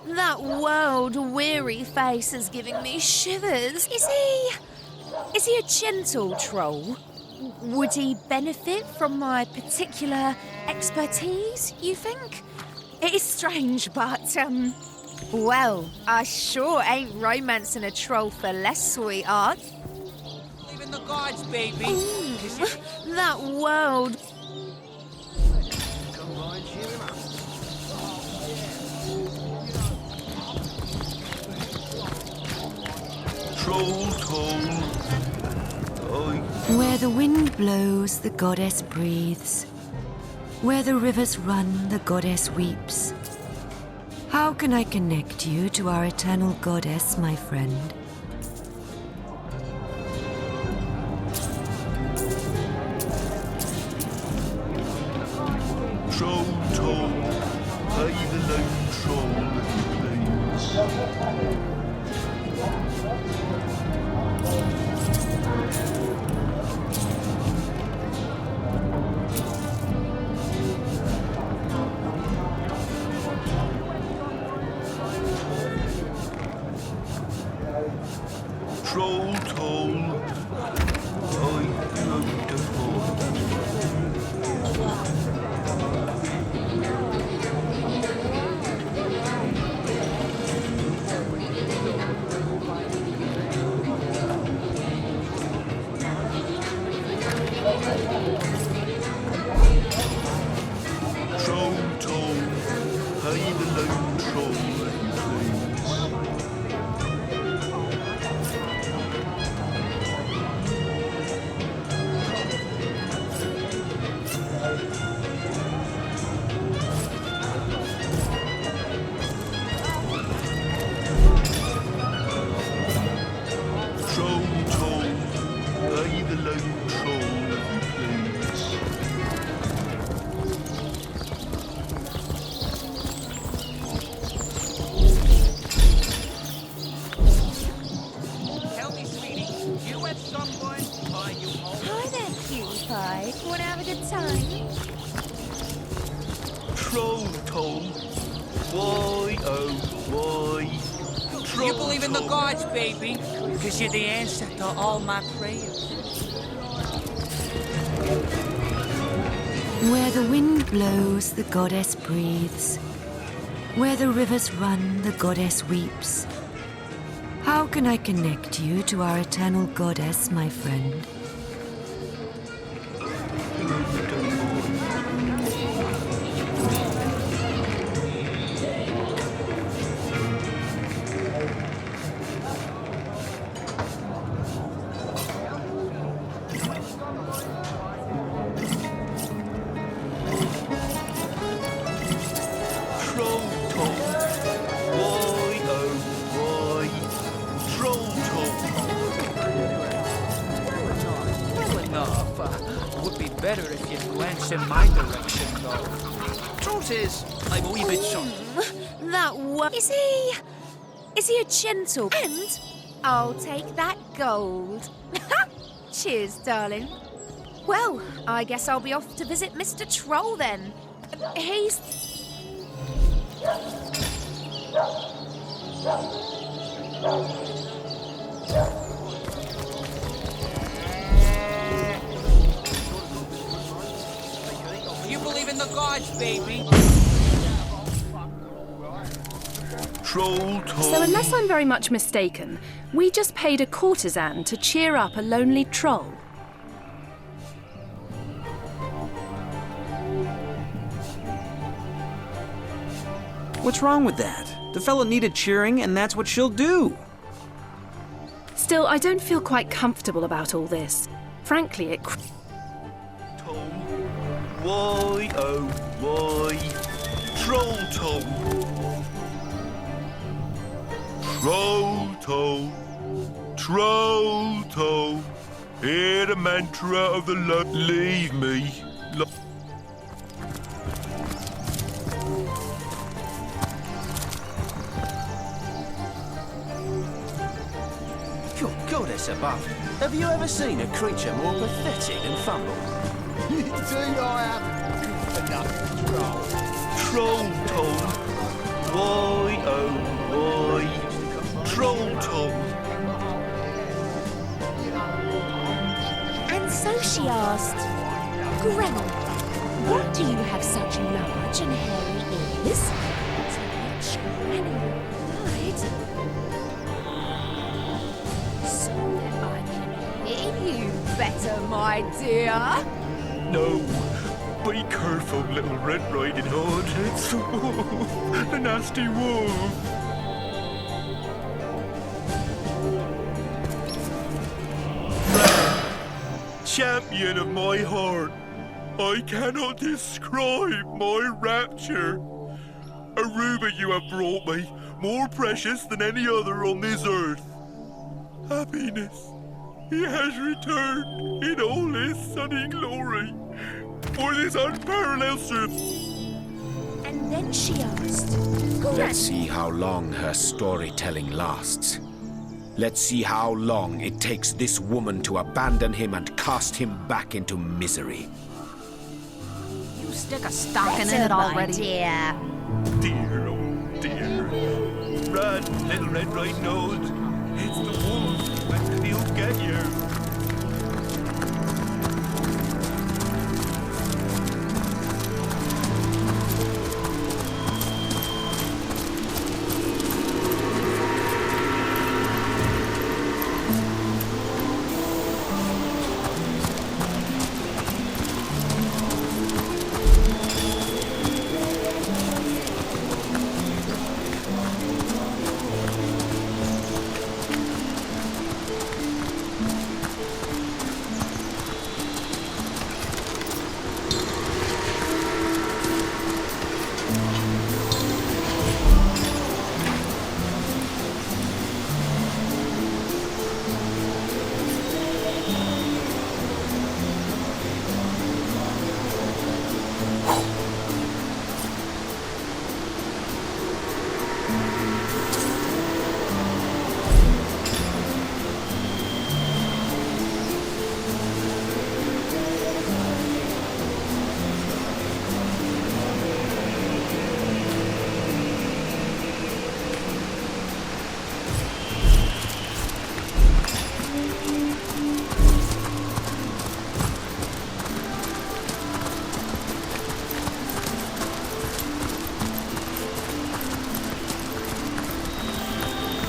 That world-weary face is giving me shivers. Is he a gentle troll? Would he benefit from my particular expertise, you think? It is strange, but, well, I sure ain't romancing a troll for less, sweetheart. Even the gods, baby. That world... Troll toll. Where the wind blows, the goddess breathes. Where the rivers run, the goddess weeps. How can I connect you to our eternal goddess, my friend? Troll toll. Pay the lone troll if you please. Troll toll. Troll toll. Pay the lone troll if you please. Troll toll. Pay the lone troll if you please. Tell me, sweetie, you with someone? Are you home? Hi there, cutie pie. Wanna have a good time? Troll toll. Why, oh, why? You believe in the gods, baby, because you're the answer to all my prayers. Where the wind blows, the goddess breathes. Where the rivers run, the goddess weeps. How can I connect you to our eternal goddess, my friend? Troll toll. Why, oh, why? Troll toll. Well enough. Would be better if you'd glance in my direction, though. Truth is, I'm a wee bit shocked. That one. Is he a gentle? And I'll take that gold. Cheers, darling. Well, I guess I'll be off to visit Mr. Troll then. He's... You believe in the gods, baby. Troll toll. So unless I'm very much mistaken, we just paid a courtesan to cheer up a lonely troll. What's wrong with that? The fella needed cheering, and that's what she'll do. Still, I don't feel quite comfortable about all this. Frankly, it... Why, oh, why? Troll toll. Troll toll. Troll toll. Hear the mantra of the leave me. Good goddess above. Have you ever seen a creature more pathetic than Fumble? You do I have enough troll. Troll toll. Why, oh, why? Troll toll. And so she asked, Grandma, what do you have such large and hairy ears? To which Granny replied, so that I can hear you better, my dear. No. Be careful, little Red Riding Hood. It's the wolf. The nasty wolf. champion of my heart. I cannot describe my rapture. A ruby you have brought me, more precious than any other on this earth. Happiness, it has returned in all its sunny glory for this unparalleled service. And then she asked, Let's see how long her storytelling lasts. Let's see how long it takes this woman to abandon him and cast him back into misery. You stick a stocking in it already. Dear. Dear, oh dear. Run, little Red Riding Hood. It's the wolves that will get you.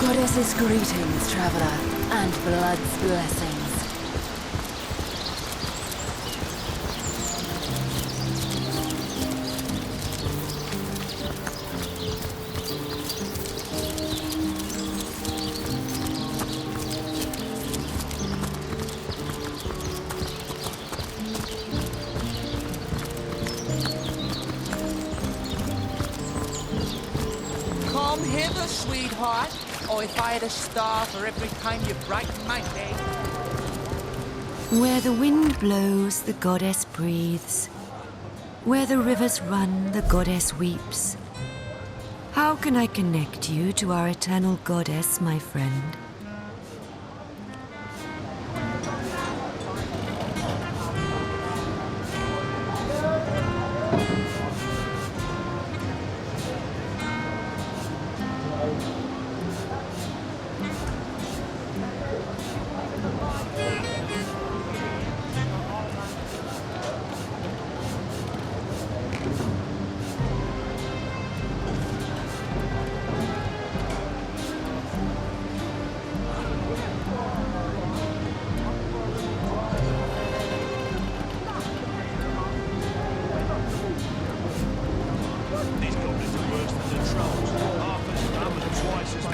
Goddess's greetings, traveler, and blood's blessings. Come hither, sweetheart. Oh, if I had a star for every time you brighten my day. Where the wind blows, the goddess breathes. Where the rivers run, the goddess weeps. How can I connect you to our eternal goddess, my friend? These goblins are worse than the trolls. Half as dumb and twice as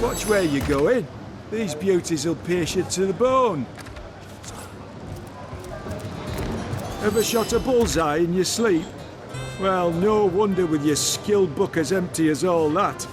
Watch where you're going. These beauties will pierce you to the bone. Ever shot a bullseye in your sleep? Well, no wonder with your skill book as empty as all that.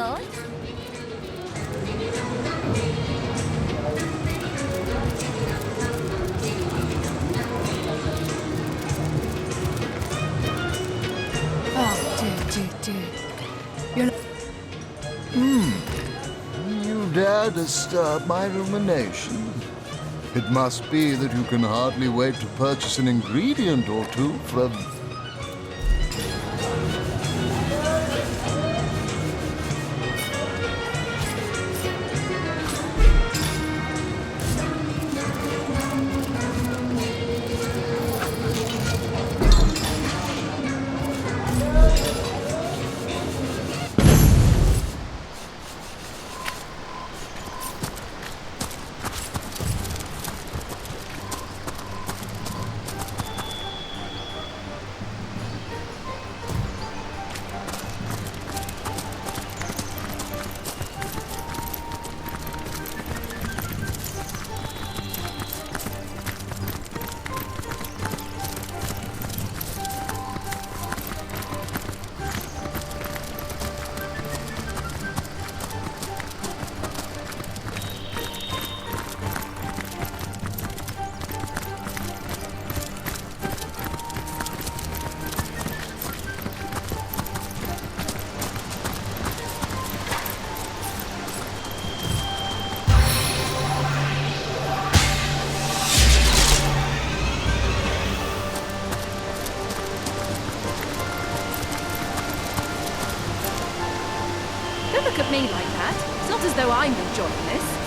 lord. Oh, dear. You're... You dare disturb my rumination? It must be that you can hardly wait to purchase an ingredient or two from... Don't look at me like that. It's not as though I'm enjoying this.